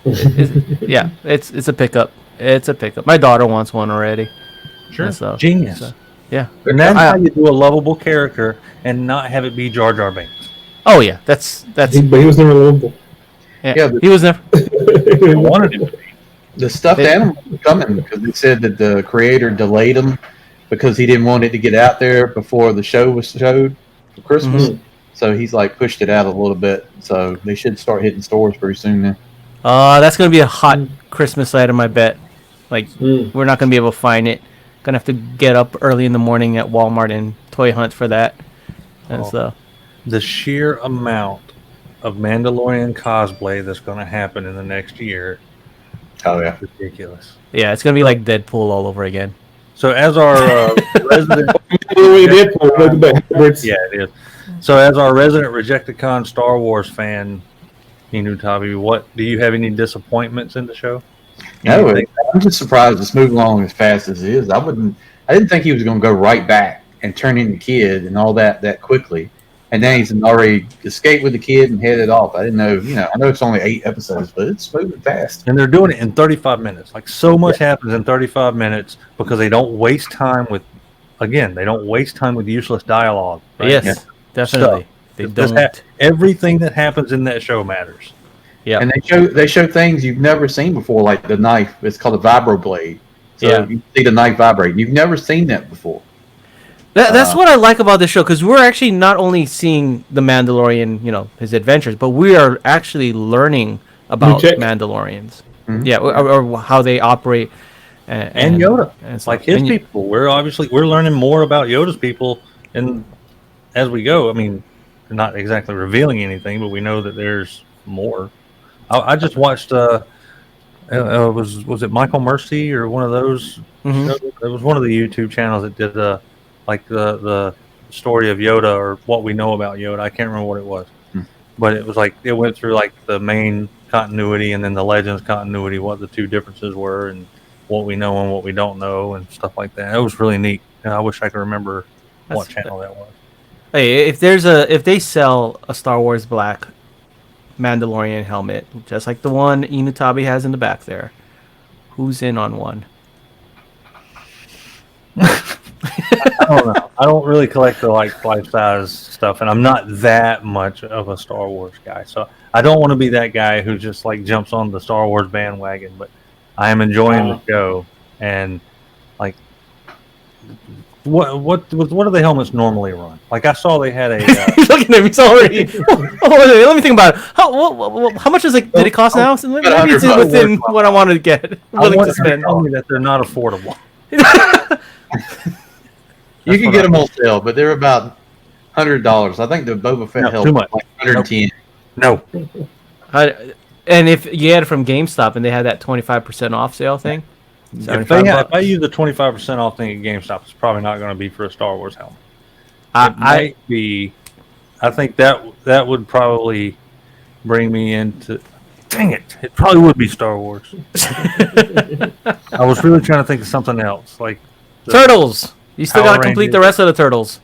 It's a pickup. It's a pickup. My daughter wants one already. Sure. Genius. Yeah. And that's how you do a lovable character and not have it be Jar Jar Binks. Oh yeah, that's. But he was never lovable. Yeah, he was never. I wanted him to be. The stuffed animals were coming because they said that the creator delayed them because he didn't want it to get out there before the show was showed for Christmas. Mm-hmm. So he's like pushed it out a little bit. So they should start hitting stores pretty soon now. That's gonna be a hot Christmas item, I bet. Like we're not gonna be able to find it. Gonna have to get up early in the morning at Walmart and toy hunt for that. And so the sheer amount of Mandalorian cosplay that's gonna happen in the next year. Oh yeah, ridiculous. Yeah, it's gonna be like Deadpool all over again. So as our resident, yeah, it is. So as our resident Rejecticon Star Wars fan, Inutabi, what do you have any disappointments in the show? No, I'm just surprised it's moving along as fast as it is. I didn't think he was going to go right back and turn into kid and all that quickly. And then he's already escaped with the kid and headed off. I didn't know, I know it's only 8 episodes, but it's moving fast. And they're doing it in 35 minutes. Like so much happens in 35 minutes because they don't waste time with useless dialogue. Right? Yes, definitely. They don't. Everything that happens in that show matters. Yeah, and they show things you've never seen before, like the knife. It's called a vibroblade. So you see the knife vibrate. You've never seen that before. That's what I like about this show, because we're actually not only seeing the Mandalorian, his adventures, but we are actually learning about Mandalorians. Mm-hmm. Yeah, or how they operate. And Yoda. And it's like his people. We're learning more about Yoda's people, and as we go, I mean, we're not exactly revealing anything, but we know that there's more. I just watched. Was it Michael Mercy or one of those? Mm-hmm. It was one of the YouTube channels that did the story of Yoda, or what we know about Yoda. I can't remember what it was, but it was like it went through like the main continuity and then the Legends continuity, what the two differences were, and what we know and what we don't know, and stuff like that. It was really neat, and I wish I could remember what channel that was. Hey, if they sell a Star Wars black Mandalorian helmet, just like the one Inutabi has in the back there, who's in on one? I don't know. I don't really collect the life size stuff, and I'm not that much of a Star Wars guy, so I don't want to be that guy who just like jumps on the Star Wars bandwagon. But I am enjoying the show, and like, what do the helmets normally run? Like I saw they had a. He's looking at me. He's already. Let me think about it. How much did it cost now? Maybe it's within what I wanted to get. Willing to spend. Tell me that they're not affordable. You can get them on sale, but they're about $100. I think the Boba Fett helmet is like $110. No. And if you had it from GameStop and they had that 25% off sale thing, if I use the 25% off thing at GameStop, it's probably not going to be for a Star Wars helmet. It might be. I think that would probably bring me into. Dang it! It probably would be Star Wars. I was really trying to think of something else, like Turtles. You still got to complete the rest of the Turtles.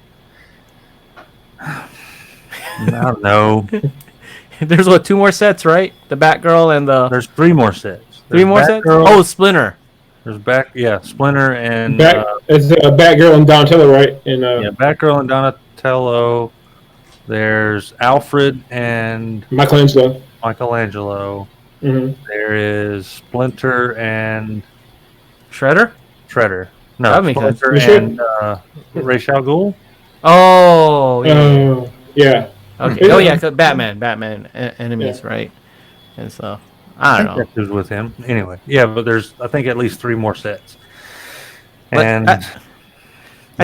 I don't know. There's 2 more sets, right? The Batgirl and the. There's 3 more sets. There's 3 more Batgirl, sets. Oh, Splinter. There's Splinter and. It's Batgirl and Donatello, right? And Batgirl and Donatello. There's Alfred and Michelangelo. Mm-hmm. There is Splinter and Shredder. No, Splinter and Ra's al Ghul. Oh, yeah. Yeah. Okay. Oh, yeah. Batman enemies, right? And so I don't know. Who's with him anyway? Yeah, but there's I think at least 3 more sets. And I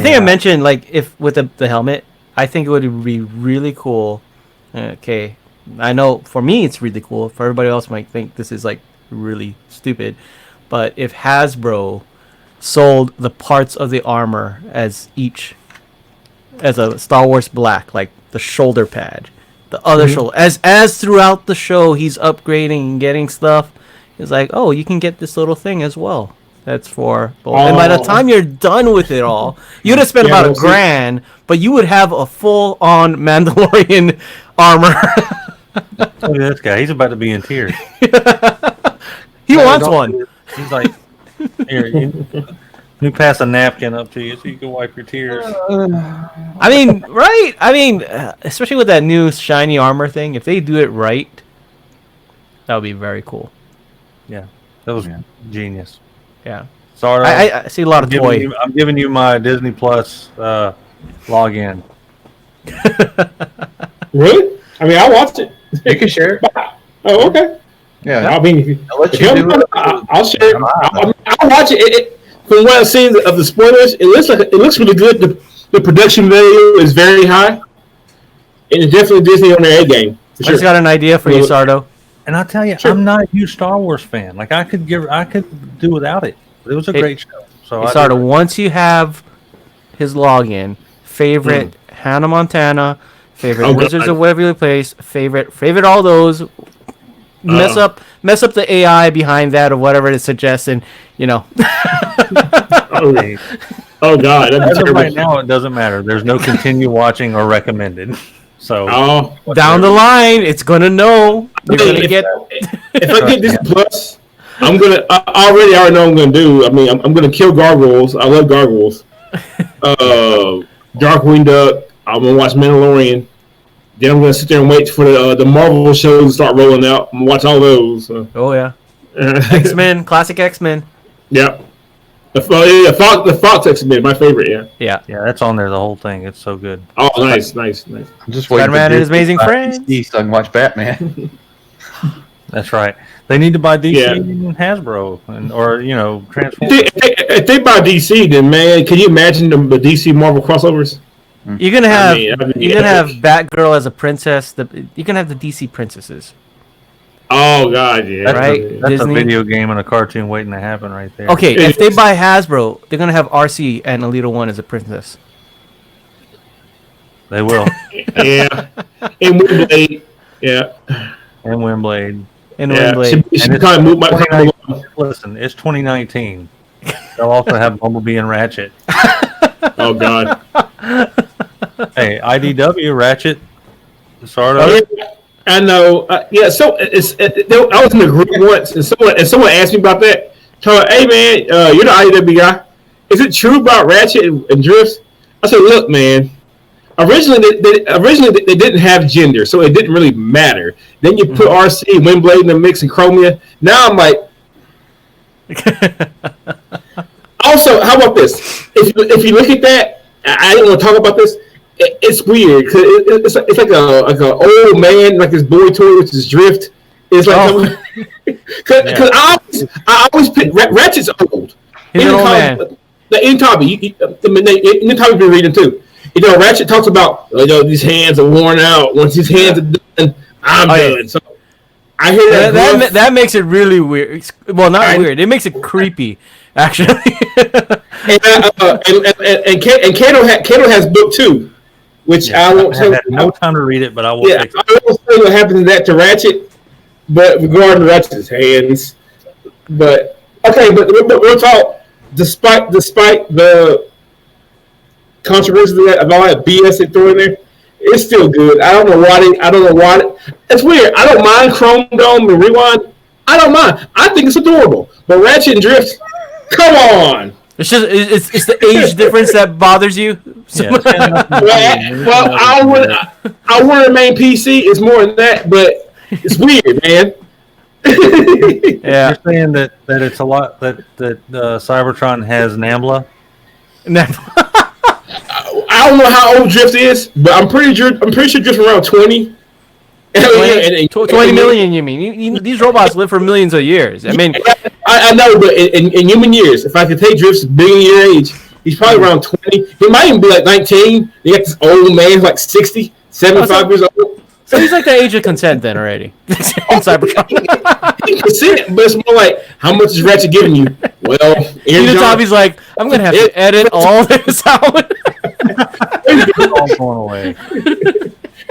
think I mentioned like if with the helmet, I think it would be really cool. Okay. I know for me it's really cool. For everybody else might think this is like really stupid. But if Hasbro sold the parts of the armor as a Star Wars black, like the shoulder pad, the other shoulder, as throughout the show he's upgrading and getting stuff, it's like, oh, you can get this little thing as well. That's for both. And by the time you're done with it all, you'd have spent about $1,000, but you would have a full-on Mandalorian armor. Look at this guy. He's about to be in tears. He wants one. He's like, here, You pass a napkin up to you so you can wipe your tears. I mean, right? I mean, especially with that new shiny armor thing, if they do it right, that would be very cool. Yeah, that was genius. Yeah. Sorry, I see a lot of toy. I'm giving you my Disney Plus login. Really? I mean, I watched it. You can share it. Oh, okay. Yeah, I mean, I'll let you do it. I'll share it. I'll watch it. From what I've seen of the spoilers, it looks really good. The production value is very high, and it's definitely Disney on their A game. I just got an idea for you, Sardo. And I'll tell you, I'm not a huge Star Wars fan. Like I could do without it. It was a great show. So Sardo, once you have his login, favorite Hannah Montana, favorite Wizards of Waverly Place, favorite all those. Mess up the AI behind that or whatever it suggests, and oh God! As of right now, it doesn't matter. There's no continue watching or recommended. So down the line, it's gonna know. You're gonna get. If I get this plus, I'm gonna. I already know what I'm gonna do. I mean, I'm gonna kill gargoyles. I love gargoyles. Darkwing Duck. I'm gonna watch Mandalorian. Then I'm going to sit there and wait for the Marvel shows to start rolling out and watch all those. So. Oh, yeah. X-Men, classic X-Men. Yeah. The Fox X-Men, my favorite, Yeah, that's on there, the whole thing. It's so good. Oh, nice. I'm just waiting Spider-Man and His Amazing Friends. So I can watch Batman. That's right. They need to buy DC and Hasbro or Transformers. If they buy DC, then, man, can you imagine the DC Marvel crossovers? You're gonna have Batgirl as a princess. You can have the DC princesses. Oh God, yeah. Right? That's Disney. A video game and a cartoon waiting to happen right there. Okay, if they buy Hasbro, they're gonna have RC and Alita 1 as a princess. They will. Yeah. And Windblade. Yeah. And Windblade. Listen, it's 2019. They'll also have Bumblebee and Ratchet. Oh God. Hey, IDW Ratchet, sort of. I know. So I was in a group once, and someone asked me about that. Told her, "Hey man, you're the IDW guy. Is it true about Ratchet and Drift?" I said, "Look, man. Originally they didn't have gender, so it didn't really matter. Then you put RC and Windblade in the mix and Chromia. Now I'm like." Also, how about this? If you look at that, I didn't want to talk about this. It's weird because it's like an old man, like this boy toy, which is Drift. It's like because I always pick Ratchet's old. He's an old man. In Tommy, you've been reading too. Ratchet talks about these hands are worn out. Once these hands are done, I'm done. So I hear that makes it really weird. Well, not weird. It makes it creepy. Actually, and Kato has book 2, which I won't tell. No time to read it, but I will. I won't say what happens to that to Ratchet, but regarding Ratchet's hands. But we'll talk. Despite the controversy of all that BS they throw in there, it's still good. I don't know why. It's weird. I don't mind Chrome Dome and Rewind. I don't mind. I think it's adorable. But Ratchet and Drift. Come on! It's just it's the age difference that bothers you. Well, I want to remain PC. It's more than that, but it's weird, man. You're saying that it's a lot that Cybertron has Nambla. I don't know how old Drift is, but I'm pretty sure Drift's around 20. 20 million, you mean? These robots live for millions of years. I mean, I know, but in human years, if I could take Drift's billion-year age, he's probably around 20. He might even be like 19. You got this old man, like 60, 75 years old. So he's like the age of consent then already. Cybertron. He can consent, but it's more like, how much is Ratchet giving you? Well, Tommy's like, I'm going to have to edit all this out. It's all going away.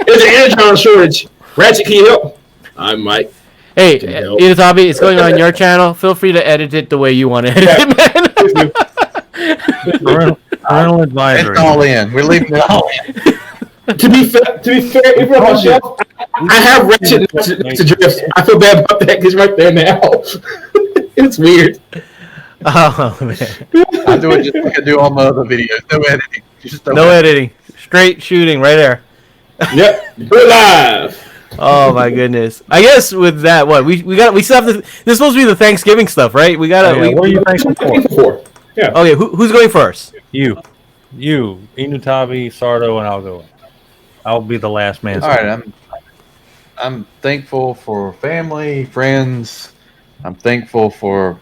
There's an energon shortage. Ratchet, can you help? I might. Hey, Tommy, it's going on your channel. Feel free to edit it the way you want to edit it, man. Parental advisory. It's all in. We're leaving it all in. To be fair, if we're on myself, I have Ratchet next to Drift. I feel bad about that because right there now. It's weird. Oh, man. I do it just like I do all my other videos. No editing. No editing. Straight shooting right there. Yep. We're live. Oh my goodness! I guess with that, what we still have to. This is supposed to be the Thanksgiving stuff, right? We gotta. What are you thankful for? Yeah. Okay, who's going first? You, Inutabi, Sardo, and I'll go. I'll be the last man. All right, I'm thankful for family, friends. I'm thankful for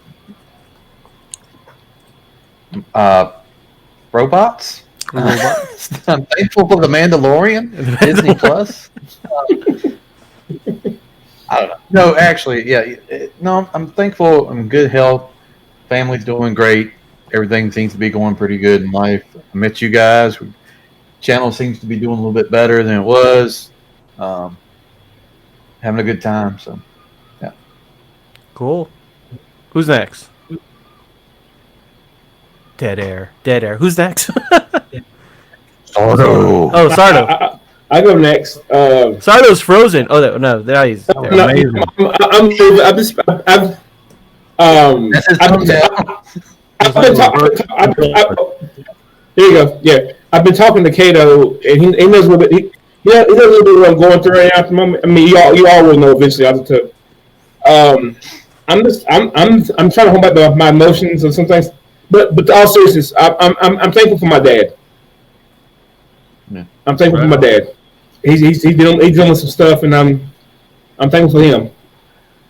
robots. I'm thankful for the Mandalorian, Disney Plus. I don't know. No, actually, yeah. No, I'm thankful. I'm in good health. Family's doing great. Everything seems to be going pretty good in life. I met you guys. Channel seems to be doing a little bit better than it was. Having a good time. So, yeah. Cool. Who's next? Dead air. Who's next? Sardo. Oh, Sardo. I go next. Sardo's frozen. Oh no, there he's. Amazing. Here you go. Yeah, I've been talking to Kato, and he knows a little bit. He knows a little bit what I'm going through right now at the moment. I mean, you all will know eventually. I'm trying to hold back my emotions and sometimes, but to all seriousness, I'm thankful for my dad. Yeah. I'm thankful for my dad. He's dealing with some stuff, and I'm thankful for him.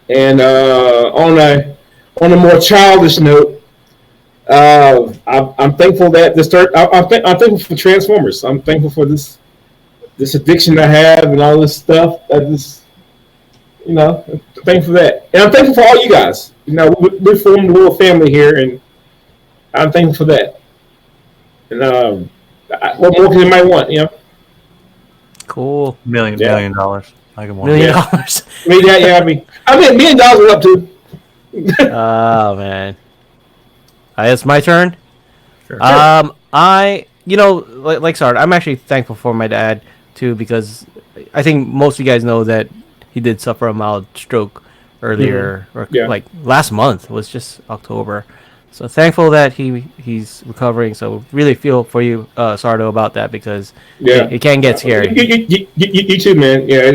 And on a more childish note, I'm thankful that I'm thankful for Transformers. I'm thankful for this addiction I have and all this stuff. Thankful for that, and I'm thankful for all you guys. We formed a little family here, and I'm thankful for that. And what more can you might want? Cool. Million dollars. I can want $1 million. I mean, $1 million is up to. Oh man. It's my turn. Sure. Like Sard, I'm actually thankful for my dad too, because I think most of you guys know that he did suffer a mild stroke earlier, like last month. It was just October. So thankful that he's recovering. So really feel for you, Sardo, about that, because it can get scary. You too, man. Yeah,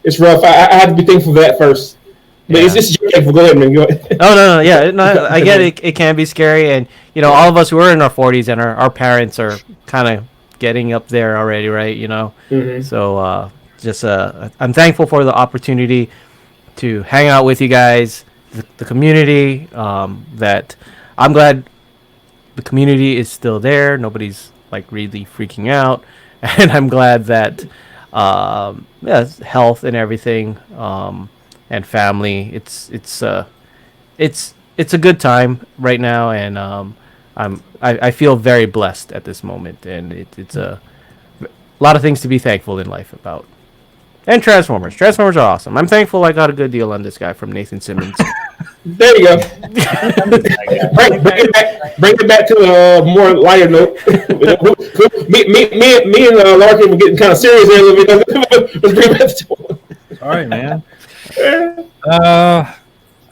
it's rough. I had to be thankful for that first. But it's just thankful. Go ahead, man. Go ahead. I get it. It can be scary, and all of us who are in our 40s and our parents are kind of getting up there already, right? Mm-hmm. So I'm thankful for the opportunity to hang out with you guys. The community, that I'm glad the community is still there. Nobody's like really freaking out, and I'm glad that health and everything, and family. It's a good time right now, and I feel very blessed at this moment, and it's a lot of things to be thankful in life about. And Transformers are awesome. I'm thankful I got a good deal on this guy from Nathan Simmons. There you go. bring it back to a more lighter note. me and Larkin were getting kind of serious there a little bit. Let's bring it back to all right, man. I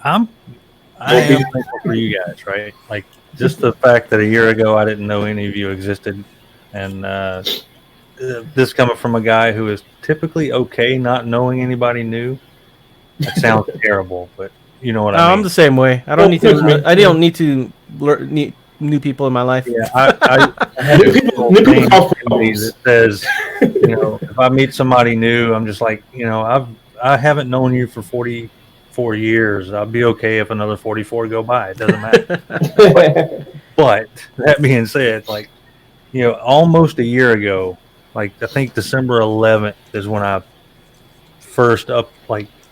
am thankful for you guys, right? Like, just the fact that a year ago I didn't know any of you existed, and this coming from a guy who is typically okay not knowing anybody new. That sounds terrible, but you know what I mean. I'm the same way. I don't need to learn new people in my life. Yeah, I have new people that says, if I meet somebody new, I'm just like, I haven't known you for 44 years. I'll be okay if another 44 go by. It doesn't matter. but that being said, like, almost a year ago, like I think December 11th is when I first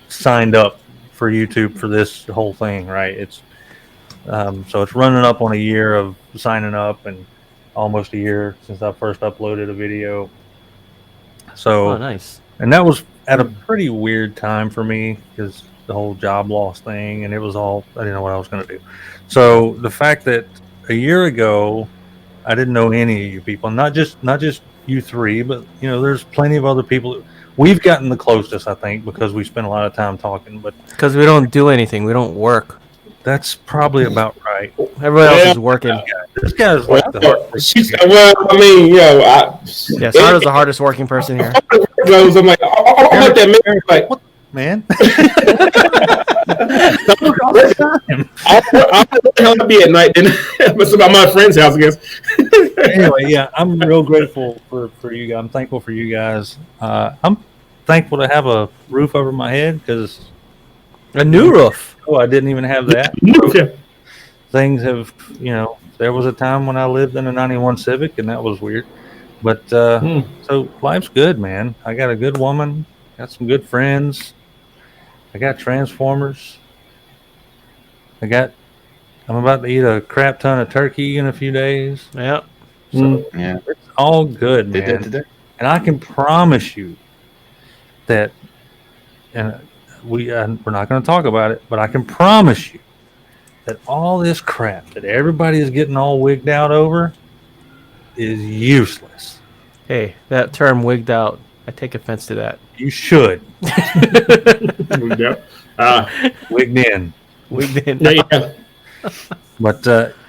signed up for YouTube for this whole thing, right? It's so it's running up on a year of signing up, and almost a year since I first uploaded a video. So nice. And that was at a pretty weird time for me, because the whole job loss thing, and I didn't know what I was going to do. So the fact that a year ago I didn't know any of you people, not just you three, but there's plenty of other people. We've gotten the closest, I think, because we spend a lot of time talking. But because we don't do anything, we don't work. That's probably about right. Everyone else is working. This guy's like the hardest. Yeah, Sardo's the hardest working person here. I'm like, I'm like that man. Like, what, man? I'll be at night. Then it's about my friend's house, I guess. Anyway, yeah, I'm real grateful for you guys. I'm thankful for you guys. I'm thankful to have a roof over my head because a new roof. Oh, I didn't even have that. Yeah. Things have, there was a time when I lived in a 91 Civic, and that was weird. But so life's good, man. I got a good woman, got some good friends. I got Transformers. I'm about to eat a crap ton of turkey in a few days. Yep. So it's all good, man. And I can promise you that, and we're not going to talk about it, but I can promise you that all this crap that everybody is getting all wigged out over is useless. Hey, that term "wigged out," I take offense to that. You should. Wigged in. Wigged in. Yeah. But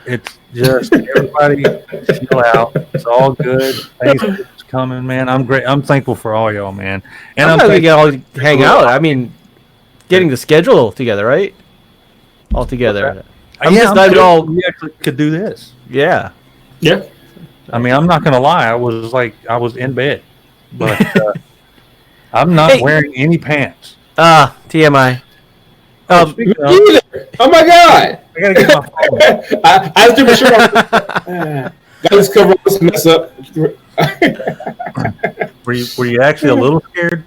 it's just everybody chill out. It's all good. Thanksgiving's coming, man. I'm great. I'm thankful for all y'all, man. And I'm glad we can all hang out. I mean, getting the schedule together, right? All together. We actually could do this. Yeah. Yeah. I mean, I'm not gonna lie. I was in bed, but I'm not wearing any pants. TMI. Oh my God! I gotta get my phone. I was sure. Got this cover. Let's mess up. Were you actually a little scared?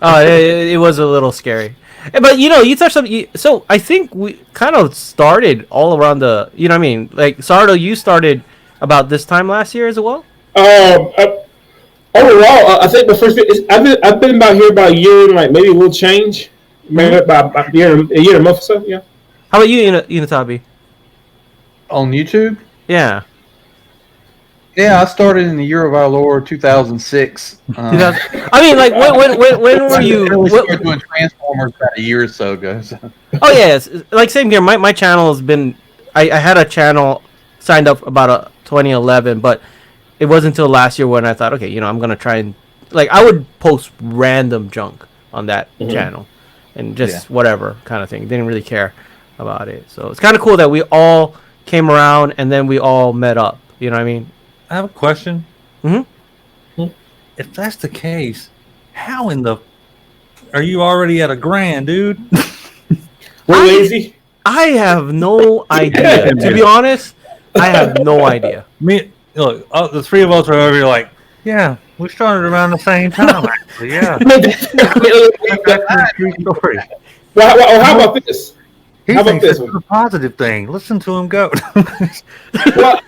Oh, it was a little scary. But you touched something. So I think we kind of started all around the. You know what I mean? Like Sardo, you started about this time last year as well. Overall, I think the first. I've been about here about a year and like maybe we'll change. Maybe about a year and a month or so. Yeah. How about you, Inatabi? On YouTube? Yeah. Yeah, I started in the year of our Lord 2006. I mean, like when were you? We started doing Transformers about a year or so ago. So. Oh yes, like same here. My channel has been. I had a channel signed up about 2011, but it wasn't until last year when I thought, okay, I'm gonna try and I would post random junk on that channel, and just whatever kind of thing. Didn't really care about it. So it's kind of cool that we all came around and then we all met up. You know what I mean? I have a question. Mm-hmm. If that's the case, how in the are you already at $1,000, dude? We're lazy. I have no idea. To be honest, I have no idea. Look, the three of us are over here like, yeah, we started around the same time. Actually, yeah. Story. Well, how about this? How about this one? A positive thing. Listen to him go. Well,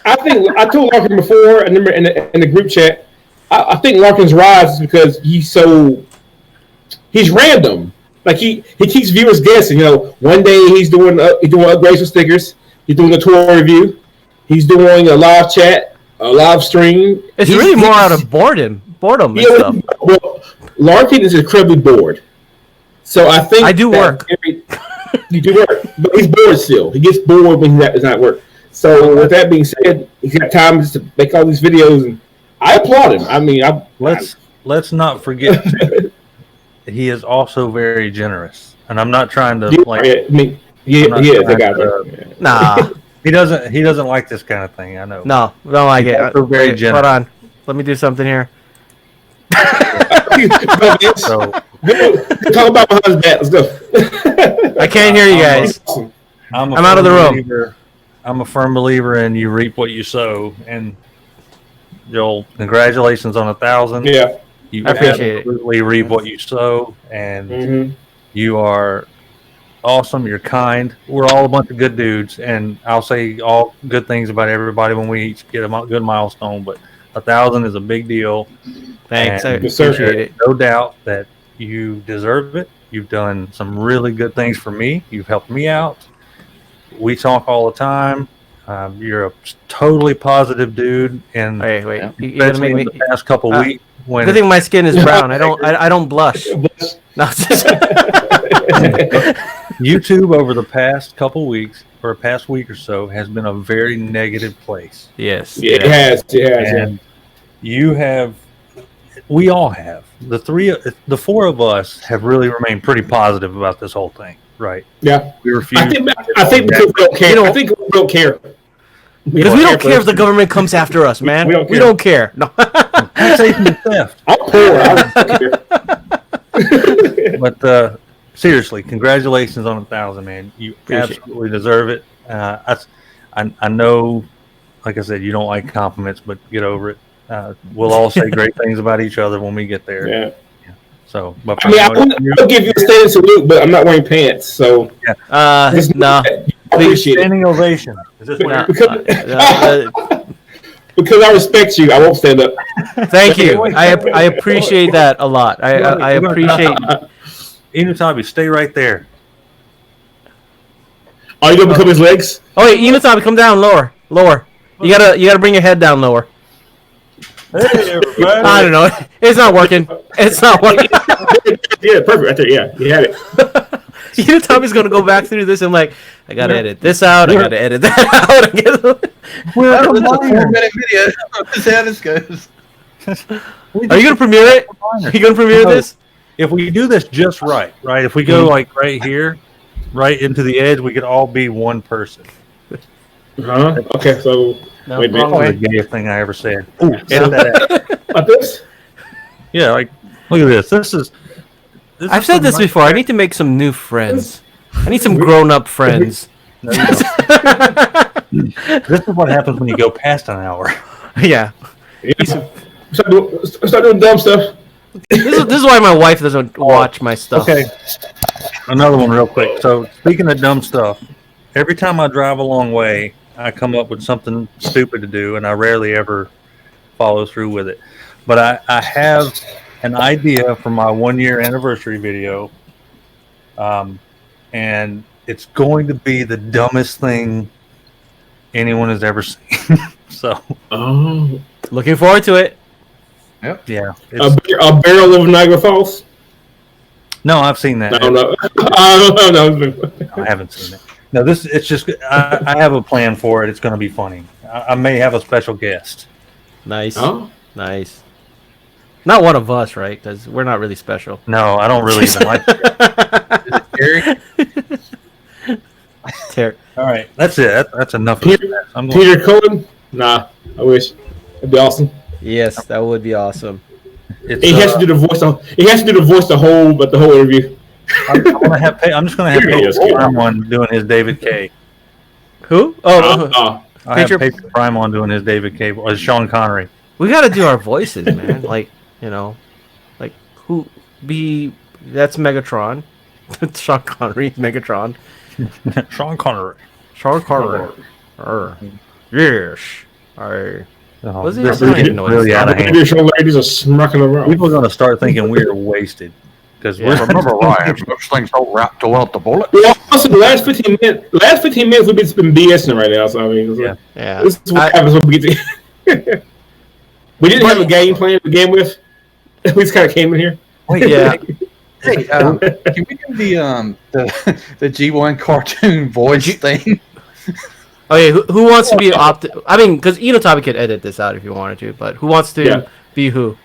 I think I told Larkin before. I remember in the group chat. I think Larkin's rise is because he's random. Like he keeps viewers guessing. One day he's doing upgrades with stickers. He's doing a tour review. He's doing a live chat, a live stream. It's really more out of boredom and stuff. Well, Larkin is incredibly bored. So I think I do work. You do work, but he's bored still. He gets bored when he's not at work. So with that being said, he's got time just to make all these videos, and I applaud him. I mean, let's not forget he is also very generous, and I'm not trying to he is a guy. Nah, he doesn't like this kind of thing. I know. No, don't like it. Very generous. Hold on, let me do something here. So talk about behind his back. Let's go. I can't hear you guys. I'm out of the room. I'm a firm believer in you reap what you sow, and Joel, congratulations on 1,000. Yeah, you I appreciate absolutely reap what you sow, and you are awesome. You're kind. We're all a bunch of good dudes, and I'll say all good things about everybody when we each get a good milestone. But 1,000 is a big deal. Thanks, I appreciate it. No doubt that you deserve it. You've done some really good things for me. You've helped me out. We talk all the time. You're a totally positive dude, and wait. You gonna make me the past couple weeks. Good thing my skin is brown. I don't blush. No, YouTube over the past couple weeks or past week or so has been a very negative place. Yes. Yeah, it has. And you have, we all have. The four of us have really remained pretty positive about this whole thing, right? Yeah. We refuse. I think because we don't care. I think we don't care. Because we don't care if the government comes after us, man. We don't care. No. Taxation is theft. I'm poor. I don't care. But seriously, congratulations on 1,000, man. You absolutely deserve it. I know, like I said, you don't like compliments, but get over it. We'll all say great things about each other when we get there. Yeah. So, but I mean, I'll give you a standing salute, but I'm not wearing pants, so no. Appreciate standing ovation. Is this because I respect you, I won't stand up. Thank you. I appreciate that a lot. I appreciate. Inutabi, stay right there. Are you gonna become his legs? Oh wait, Inutabi, come down lower. You gotta bring your head down lower. Hey, everybody. I don't know. It's not working. Yeah, perfect right there. Yeah, you had it. Inutabi's gonna go back through this and like, I gotta edit this out. I gotta edit that out. We're at a 4-minute video. This is how this goes. Are you gonna premiere it? Are you gonna premiere this? If we do this just right? If we go like right here, right into the edge, we could all be one person. Okay, so No, wait a That minute. was the gayest thing I ever said. Ooh, edit that out. Like this? Yeah, like look at this. This is I've said this before. I need to make some new friends. I need some grown-up friends. There you go. This is what happens when you go past an hour. Yeah. Start doing dumb stuff. This is why my wife doesn't watch my stuff. Okay. Another one real quick. So speaking of dumb stuff, every time I drive a long way, I come up with something stupid to do, and I rarely ever follow through with it. But I have an idea for my 1-year anniversary video, and it's going to be the dumbest thing anyone has ever seen. So, Looking forward to it. Yep. Yeah. A barrel of Niagara Falls? No, I've seen that. No. I haven't seen it. No, it's just I have a plan for it. It's going to be funny. I may have a special guest. Nice. Oh. Nice. Not one of us, right? Because we're not really special. No, I don't really even like it. All right, that's it. That's enough of that. Peter Cullen? Nah, I wish. That'd be awesome. Yes, that would be awesome. He has to do the voice. He has to do the voice the whole interview. I'm just gonna have Paper Prime on doing his David K. Who? I have Paper Prime on doing his David K. Or Sean Connery. We got to do our voices, man. Like who be? That's Megatron. Sean Connery, Megatron. Sean Connery. Yes. What's he saying? Really out of hand. Ladies are smacking around. People are going to start thinking we're wasted because remember Ryan, those things don't wrap to out the bullet. Well, also the last 15 minutes we've been BSing right now. So I mean, yeah. This is what happens when we get to. We didn't have a game plan to begin with. We just kind of came in here. Wait, yeah. Hey, can we do the G1 cartoon voice thing? Oh yeah, who wants to be I mean, because Inutabi could edit this out if you wanted to, but who wants to be who?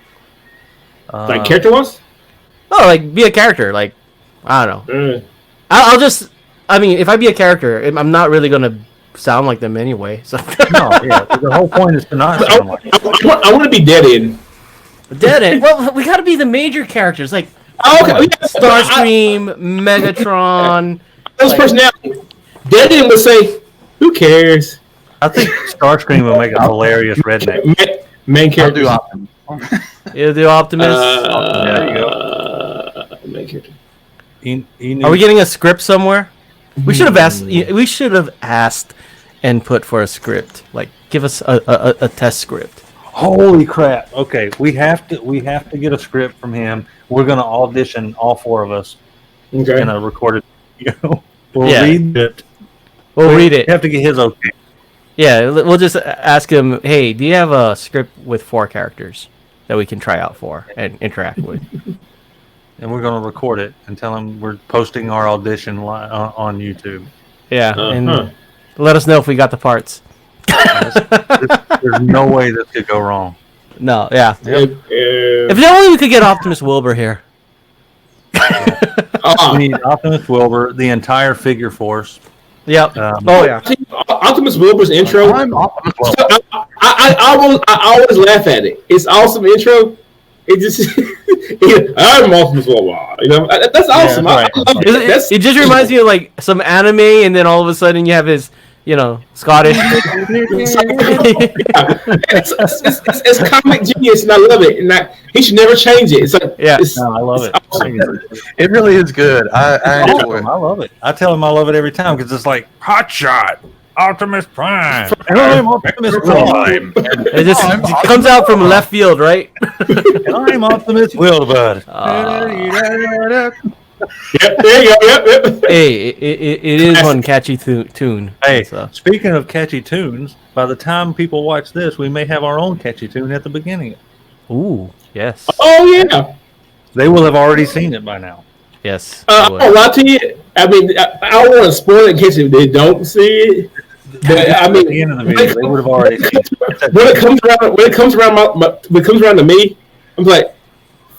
Like character wants? Oh, like be a character. Like I don't know. I'll just. I mean, if I be a character, I'm not really gonna sound like them anyway. So No, yeah. The whole point is to not sound like. I want to be Dead End. Dead End. Well, we got to be the major characters, like Starscream, Megatron. Those personality. Dead End would say, "Who cares?" I think Starscream would make a hilarious redneck. Main character. You'll do Optimus. There you go. Main character. Are we getting a script somewhere? We should have asked. We should have asked input for a script. Like, give us a test script. Holy crap! Okay, we have to get a script from him. We're gonna audition, all four of us, Okay. in a recorded video. We'll read it. We'll read it. We have to get his okay. Yeah, we'll just ask him. Hey, do you have a script with 4 characters that we can try out for and interact with? and we're going to record it and tell him we're posting our audition on YouTube. Yeah, and let us know if we got the parts. There's no way this could go wrong. No, yeah. If only we could get Optimus Wilbur here. We need Optimus Wilbur, the entire figure force. Yep. Optimus Wilbur's intro. I always laugh at it. It's awesome intro. It just I'm Optimus Wilbur. You know, that's awesome. Yeah, right. I love it. It just reminds me of like some anime, and then all of a sudden you have his, Scottish. It's comic genius, and I love it. And he should never change it. It's like, I love it. Awesome. It really is good. I enjoy it. I love it. I tell him I love it every time because it's like Hot Shot, Optimus Prime. I'm Optimus Prime. It just comes out from left field, right? And I'm Optimus Wilbur. Yep, there you go. Yep. Hey, it is one catchy tune. Hey, speaking of catchy tunes, by the time people watch this, we may have our own catchy tune at the beginning. Ooh, yes. Oh, yeah. They will have already seen it by now. Yes. I won't lie to you. I mean, I don't want to spoil it in case they don't see it. But, I mean, at the end of the video, they would have already seen it. When it comes around to me, I'm like,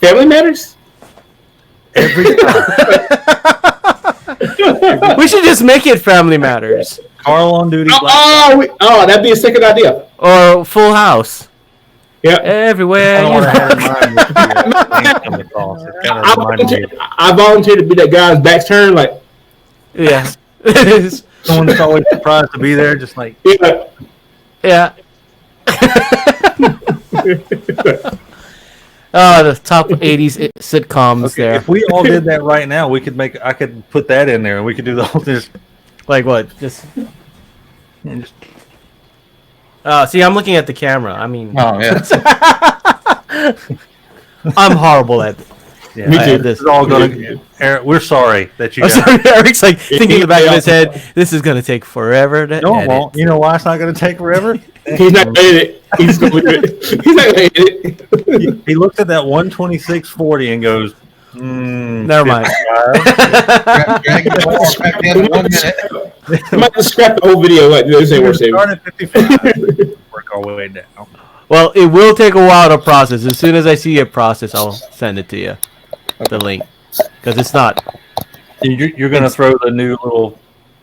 Family Matters? Every time. We should just make it Family Matters. Carl on Duty. That'd be a second idea. Or Full House. Yeah. Everywhere. I volunteered to be that guy's back turn, like. Yeah. Someone that's always surprised to be there, just like. Yeah. The top 80s sitcoms there. If we all did that right now, I could put that in there and we could do the whole thing. Like what? See, I'm looking at the camera. I mean, I'm horrible at me too. This is all going. Eric, we're sorry that you. Eric's like thinking in the back of his head, this is going to take forever to edit. It won't. You know why it's not going to take forever? He's not going to edit it. He's not going to edit it. He looks at that 126.40 and goes, never mind. I might just scrap the whole video. Like, this ain't worth saving. Start at 55. Work our way down. Well, it will take a while to process. As soon as I see it process, I'll send it to you. The link. Because it's not. You're going to throw the new little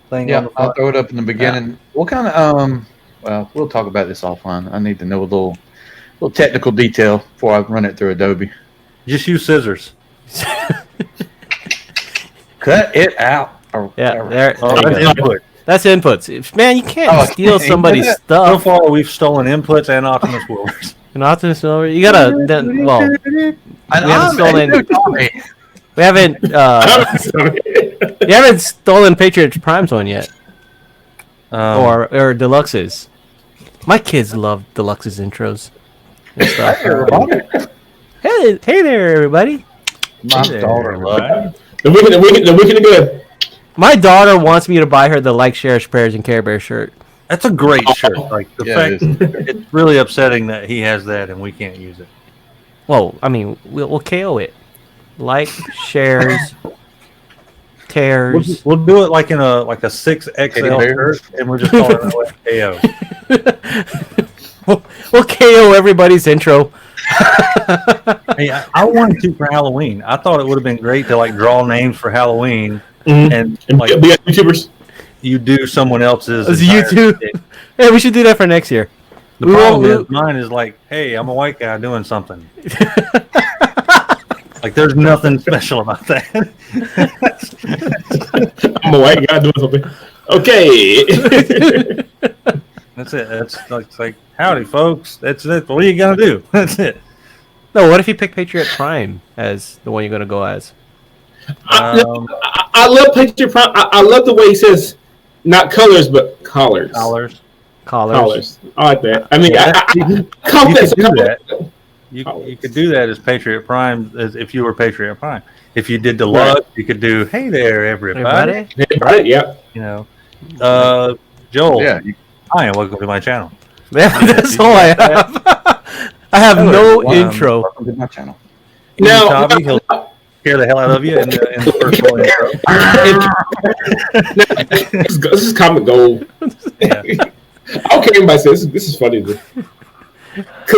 thing on the front? I'll throw it up in the beginning. Yeah. What kind of, well, we'll talk about this offline. I need to know a little technical detail before I run it through Adobe. Just use scissors. Cut it out. That's input. That's inputs. Man, you can't steal somebody's stuff. So far, we've stolen inputs and Optimus Wilburs. And Optimus Wilbur, you gotta. We haven't stolen Patriot Prime's one yet, or Deluxe's. My kids love Deluxe's intros and stuff. Hey there, everybody. My daughter loves it. The weekend good. My daughter wants me to buy her the Like, Share, Spares, and Care Bear shirt. That's a great shirt. Like the fact it's really upsetting that he has that and we can't use it. Well, I mean, we'll KO it. Like, shares, tears. We'll do it like in a 6XL shirt, and we're just calling it KO. We'll KO everybody's intro. Hey, I wanted to for Halloween. I thought it would have been great to like draw names for Halloween and like be YouTubers. You do someone else's. As YouTube. Hey, we should do that for next year. The problem is mine is like, hey, I'm a white guy doing something. Like, there's nothing special about that. I'm a white guy doing something. Okay. That's it. That's like, howdy, folks. That's it. What are you gonna do? That's it. No, what if you pick Patriot Prime as the one you're gonna go as? I love Patriot Prime. I love the way he says, not colors, but collars. Collars. I like that. I mean, you could do that as Patriot Prime, as if you were Patriot Prime. If you did Deluxe, you could do, hey there, everybody. Right, yeah. You know, Joel. Yeah. Hi, and welcome to my channel. Yeah, that's all I have. I have no intro. Welcome to my channel. Now, scare the hell out of you in the first intro. This is comic gold. Yeah. I don't care anybody says this is funny. Because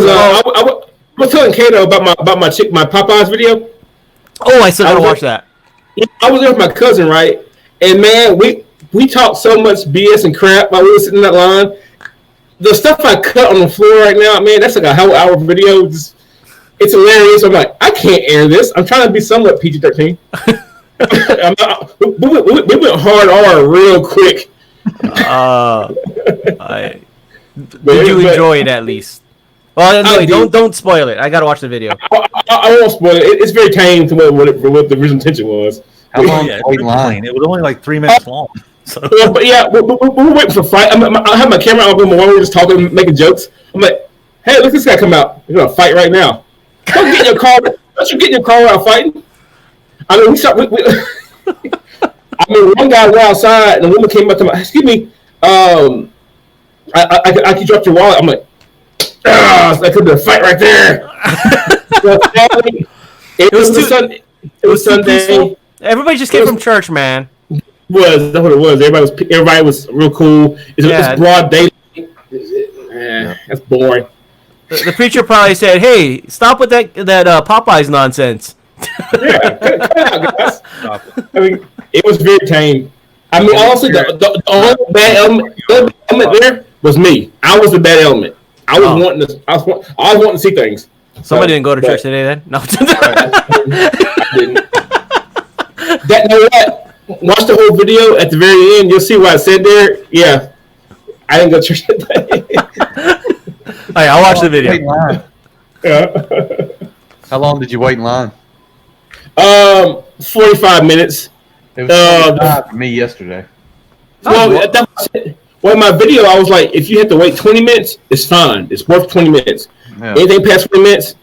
I was telling Kato about my Popeyes video. Oh, I still gotta watch that. I was there with my cousin, right? And man, we talked so much BS and crap while we were sitting in that line. The stuff I cut on the floor right now, man, that's like a whole hour video. It's hilarious. I'm like, I can't air this. I'm trying to be somewhat PG-13. We went hard R real quick. Did you enjoy it at least? Well, no, don't spoil it. I gotta watch the video. I won't spoil it. It's very tame to what the original intention was. How long? It was only like 3 minutes long. So. But yeah, we were waiting for a fight. I have my camera on while we were just talking, making jokes. I'm like, hey, look, this guy come out. We're gonna fight right now. Don't get in your car. Don't you get in your car without fighting? I mean, one guy went outside and the woman came up to my. Excuse me. I can drop your wallet. I'm like, that could be a fight right there. It was Sunday. Everybody just came from church, man. That's what it was. Everybody was real cool. It's broad daylight. That's boring. The preacher probably said, "Hey, stop with that Popeyes nonsense." Yeah, cut out, guys. I mean, it was very tame. I mean, honestly, the only bad element there was me. I was the bad element. I was wanting to see things. Somebody didn't go to church today, then? No, I didn't. Know what? Watch the whole video at the very end. You'll see what I said there. Yeah, I didn't go to church today. Hey, I'll watch the video. How long did you wait in line? 45 minutes. It was for me yesterday. Well, my video, I was like, if you have to wait 20 minutes, it's fine. It's worth 20 minutes. Yeah. Anything past 20 minutes,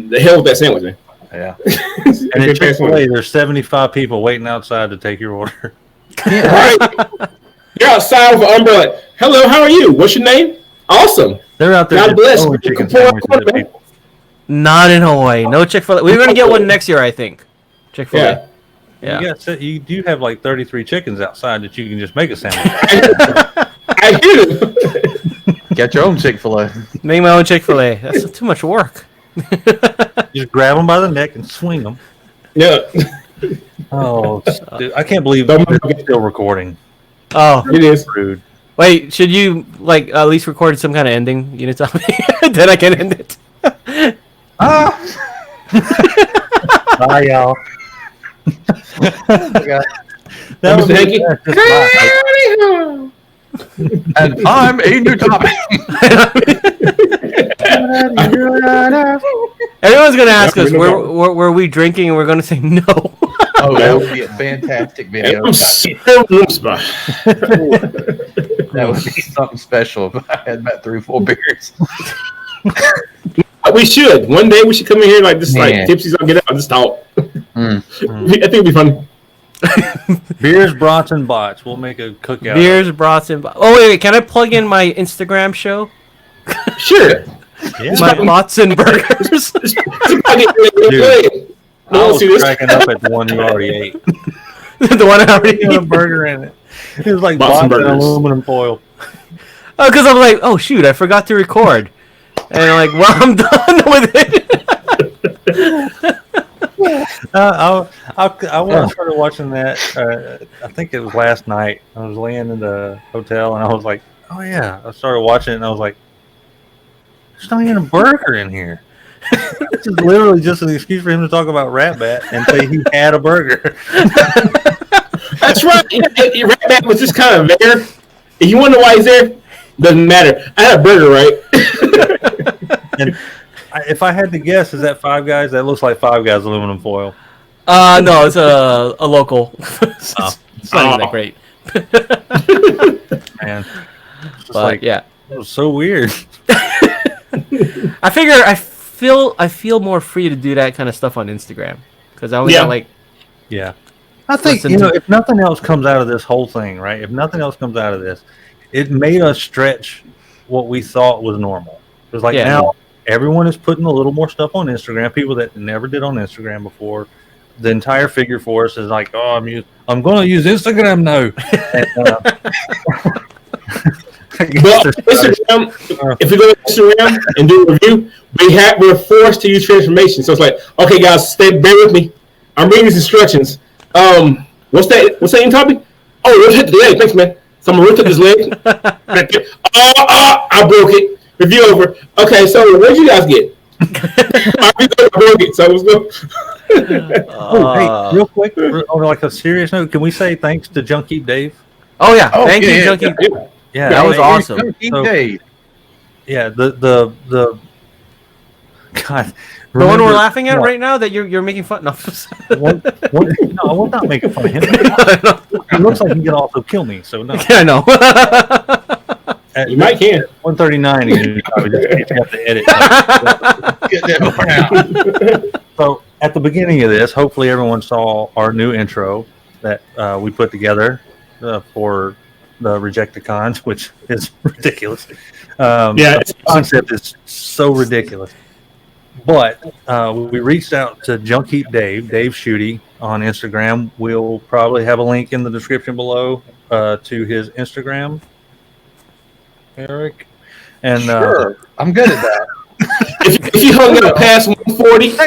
the hell with that sandwich, man. Yeah. And at Chick-fil-A, there's 75 people waiting outside to take your order. Right. You're outside with an umbrella. Hello, how are you? What's your name? Awesome. They're out there. God bless. Not in Hawaii. No Chick-fil-A. We're going to get one next year, I think. Chick-fil-A. Yeah. You do have like 33 chickens outside that you can just make a sandwich. I do. Get your own Chick-fil-A. Make my own Chick-fil-A. That's too much work. Just grab them by the neck and swing them. Yeah. Oh, dude, I can't believe it's still recording. Oh, it is rude. Wait, should you at least record some kind of ending? You know, tell me. Then I can end it. Bye, y'all. That was Hanky. And I'm a new topic. Everyone's gonna ask us, were we drinking, and we're gonna say no. Oh, that would be a fantastic video. That would be something special if I had about 3 or 4 beers. We should. One day we should come in here like this, like tipsies on get out and just talk. I think it'd be fun. Beers, brats, and bots. We'll make a cookout. Beers, brats, and bots. Oh, wait. Can I plug in my Instagram show? Sure. Yeah. My bots and burgers. Dude, I was cracking up at the one you already ate. The one I already ate. A burger in it. It was like bots and aluminum foil. Oh, because I'm like, oh, shoot, I forgot to record. And I'm like, well, I'm done with it. I started watching that. I think it was last night. I was laying in the hotel, and I was like, "Oh yeah!" I started watching it, and I was like, "There's not even a burger in here." This is literally just an excuse for him to talk about Rat Bat and say he had a burger. That's right. Rat Bat was just kind of there. If you wonder why he's there, doesn't matter. I had a burger, right? And if I had to guess, is that Five Guys? That looks like Five Guys aluminum foil. No, it's a local. It's not even that great. Man, but yeah, it was so weird. I figure I feel more free to do that kind of stuff on Instagram because I only got like. Yeah, I think if nothing else comes out of this whole thing, right? If nothing else comes out of this, it made us stretch what we thought was normal. It was like now everyone is putting a little more stuff on Instagram. People that never did on Instagram before, the entire figure force is like, oh, I'm going to use Instagram now. Instagram, if we go to Instagram and do a review, we're forced to use transformation. So it's like, okay, guys, bear with me. I'm reading these instructions. What's that in topic? Oh, let's hit the leg. Thanks, man. So I'm gonna lift up his leg. I broke it. Review over. Okay, so what did you guys get? I broke it. So let's go. Hey, real quick, on like a serious note, can we say thanks to Junkheap Dave? Oh yeah, thank you, Junkheap. Yeah, that was awesome. So, yeah, the God. The one we're laughing at right now that you're making fun of. No, I will not make fun of him. It looks like he can also kill me, so no. Yeah, I know. You might can. 139, you probably just have to edit. So at the beginning of this, hopefully everyone saw our new intro that we put together for the Rejecticons, which is ridiculous. The concept is so ridiculous. But we reached out to Junkheap Dave Shooty on Instagram. We'll probably have a link in the description below to his Instagram, Eric. And sure, I'm good at that. if you hung up past 140,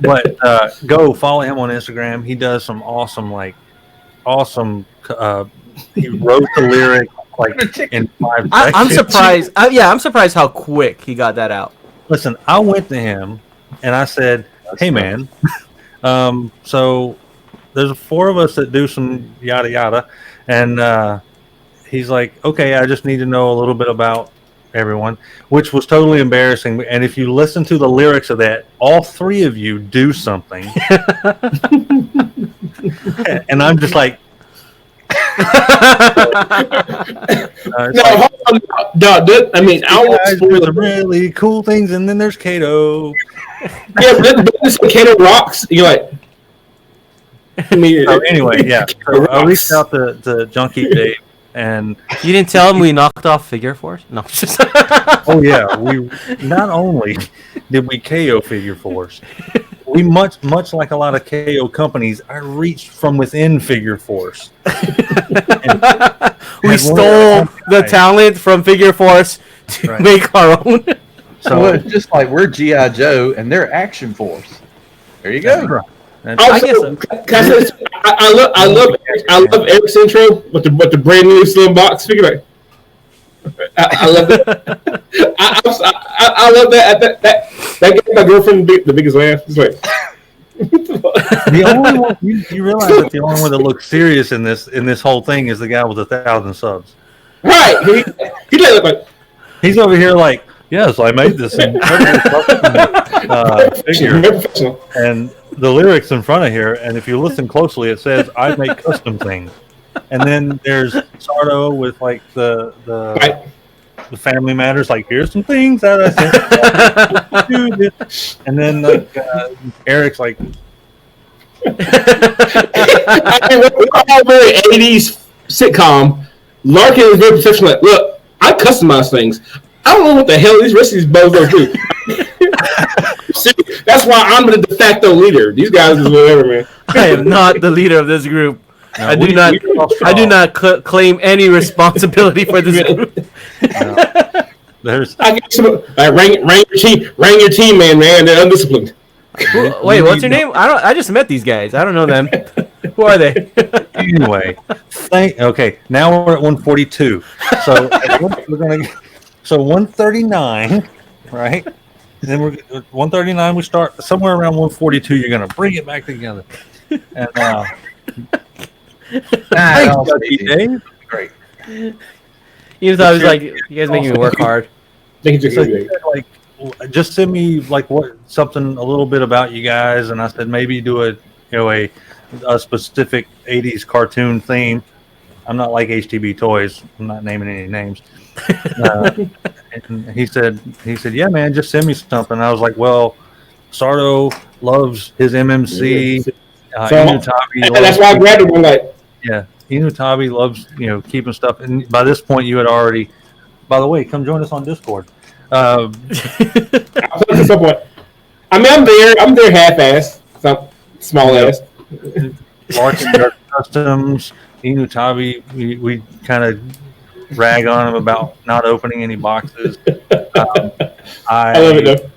but go follow him on Instagram. He does some awesome. He wrote the lyric in 5 seconds. I'm surprised. I'm surprised how quick he got that out. Listen, I went to him and I said, "Hey, man, so there's 4 of us that do some yada yada," and he's like, "Okay, I just need to know a little bit about everyone," which was totally embarrassing. And if you listen to the lyrics of that, all 3 of you do something, and I'm just like. I mean, I want the really cool things, and then there's Kato. Yeah, but this Kato rocks. You're like, anyway, yeah. So I reached out to Junkheap Dave, and you didn't tell him we knocked off Figure Force. No, just oh yeah, we not only did we KO Figure Force. We much like a lot of KO companies, I reached from within Figure Force. We stole the talent from Figure Force to make our own. So it's just like we're G.I. Joe and they're Action Force. There you go. I love Eric's intro with the brand new slim box figure. I love that. I love that. That gave my girlfriend the biggest laugh. It's like the only one you realize that the only one that looks serious in this whole thing is the guy with 1,000 subs. Right. He does look like he's over here like, yes, I made this figure, and the lyrics in front of here. And if you listen closely, it says, "I make custom things." And then there's Sardo with like the Family Matters, like here's some things that I said. And then like Eric's like, I mean, we're all very 80s sitcom. Larkin is very professional. Like, look, I customize things. I don't know what the hell these rest of these bozos do. That's why I'm the de facto leader. These guys is whatever, man. I am not the leader of this group. No, I do not claim any responsibility for this group. I get some rang your team, man. They're undisciplined. Wait, what's your name? I just met these guys. I don't know them. Who are they? Anyway, okay. Now we're at 142. So we're gonna. So 139, right? Then we're 139. We start somewhere around 142. You're gonna bring it back together. And thanks, Dave. Great. You thought I was like, you guys making me work hard. Like, just send me like something a little bit about you guys, and I said maybe do a specific 80s cartoon theme. I'm not like HTB Toys. I'm not naming any names. And he said, yeah, man, just send me something. I was like, well, Sardo loves his MMC. That's why I grabbed it one night. Yeah, Inutabi loves keeping stuff. And by this point, you had already. By the way, come join us on Discord. I I mean, I'm there half-assed, some small-ass. Larkin Dark Customs, Inutabi, we kind of rag on him about not opening any boxes. I love it though.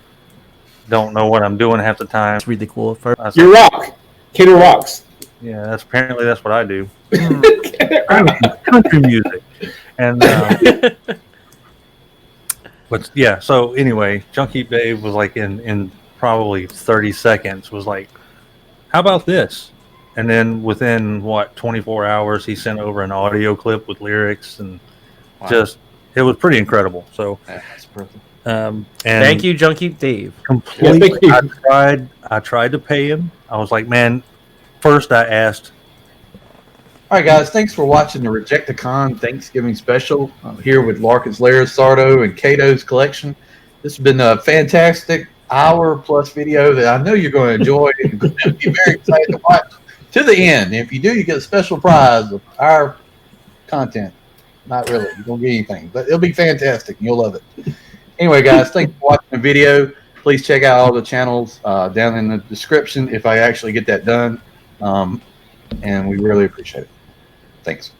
Don't know what I'm doing half the time. It's really cool. First, you rock. Kato rocks. Yeah, that's what I do. Country music. And but yeah, so anyway, Junkheap Dave was like in probably 30 seconds was like, how about this? And then within 24 hours, he sent over an audio clip with lyrics and just it was pretty incredible. So that's perfect. And thank you, Junkheap Dave. Completely. I tried to pay him. I was like, man, first I asked. All right, guys, thanks for watching the Rejecticon Thanksgiving special. I'm here with Larkin's Lair, Sardo, and Kato's collection. This has been a fantastic hour-plus video that I know you're going to enjoy and be very excited to watch to the end. And if you do, you get a special prize of our content. Not really. You don't get anything, but it'll be fantastic, and you'll love it. Anyway, guys, thanks for watching the video. Please check out all the channels down in the description if I actually get that done. And we really appreciate it. Thanks.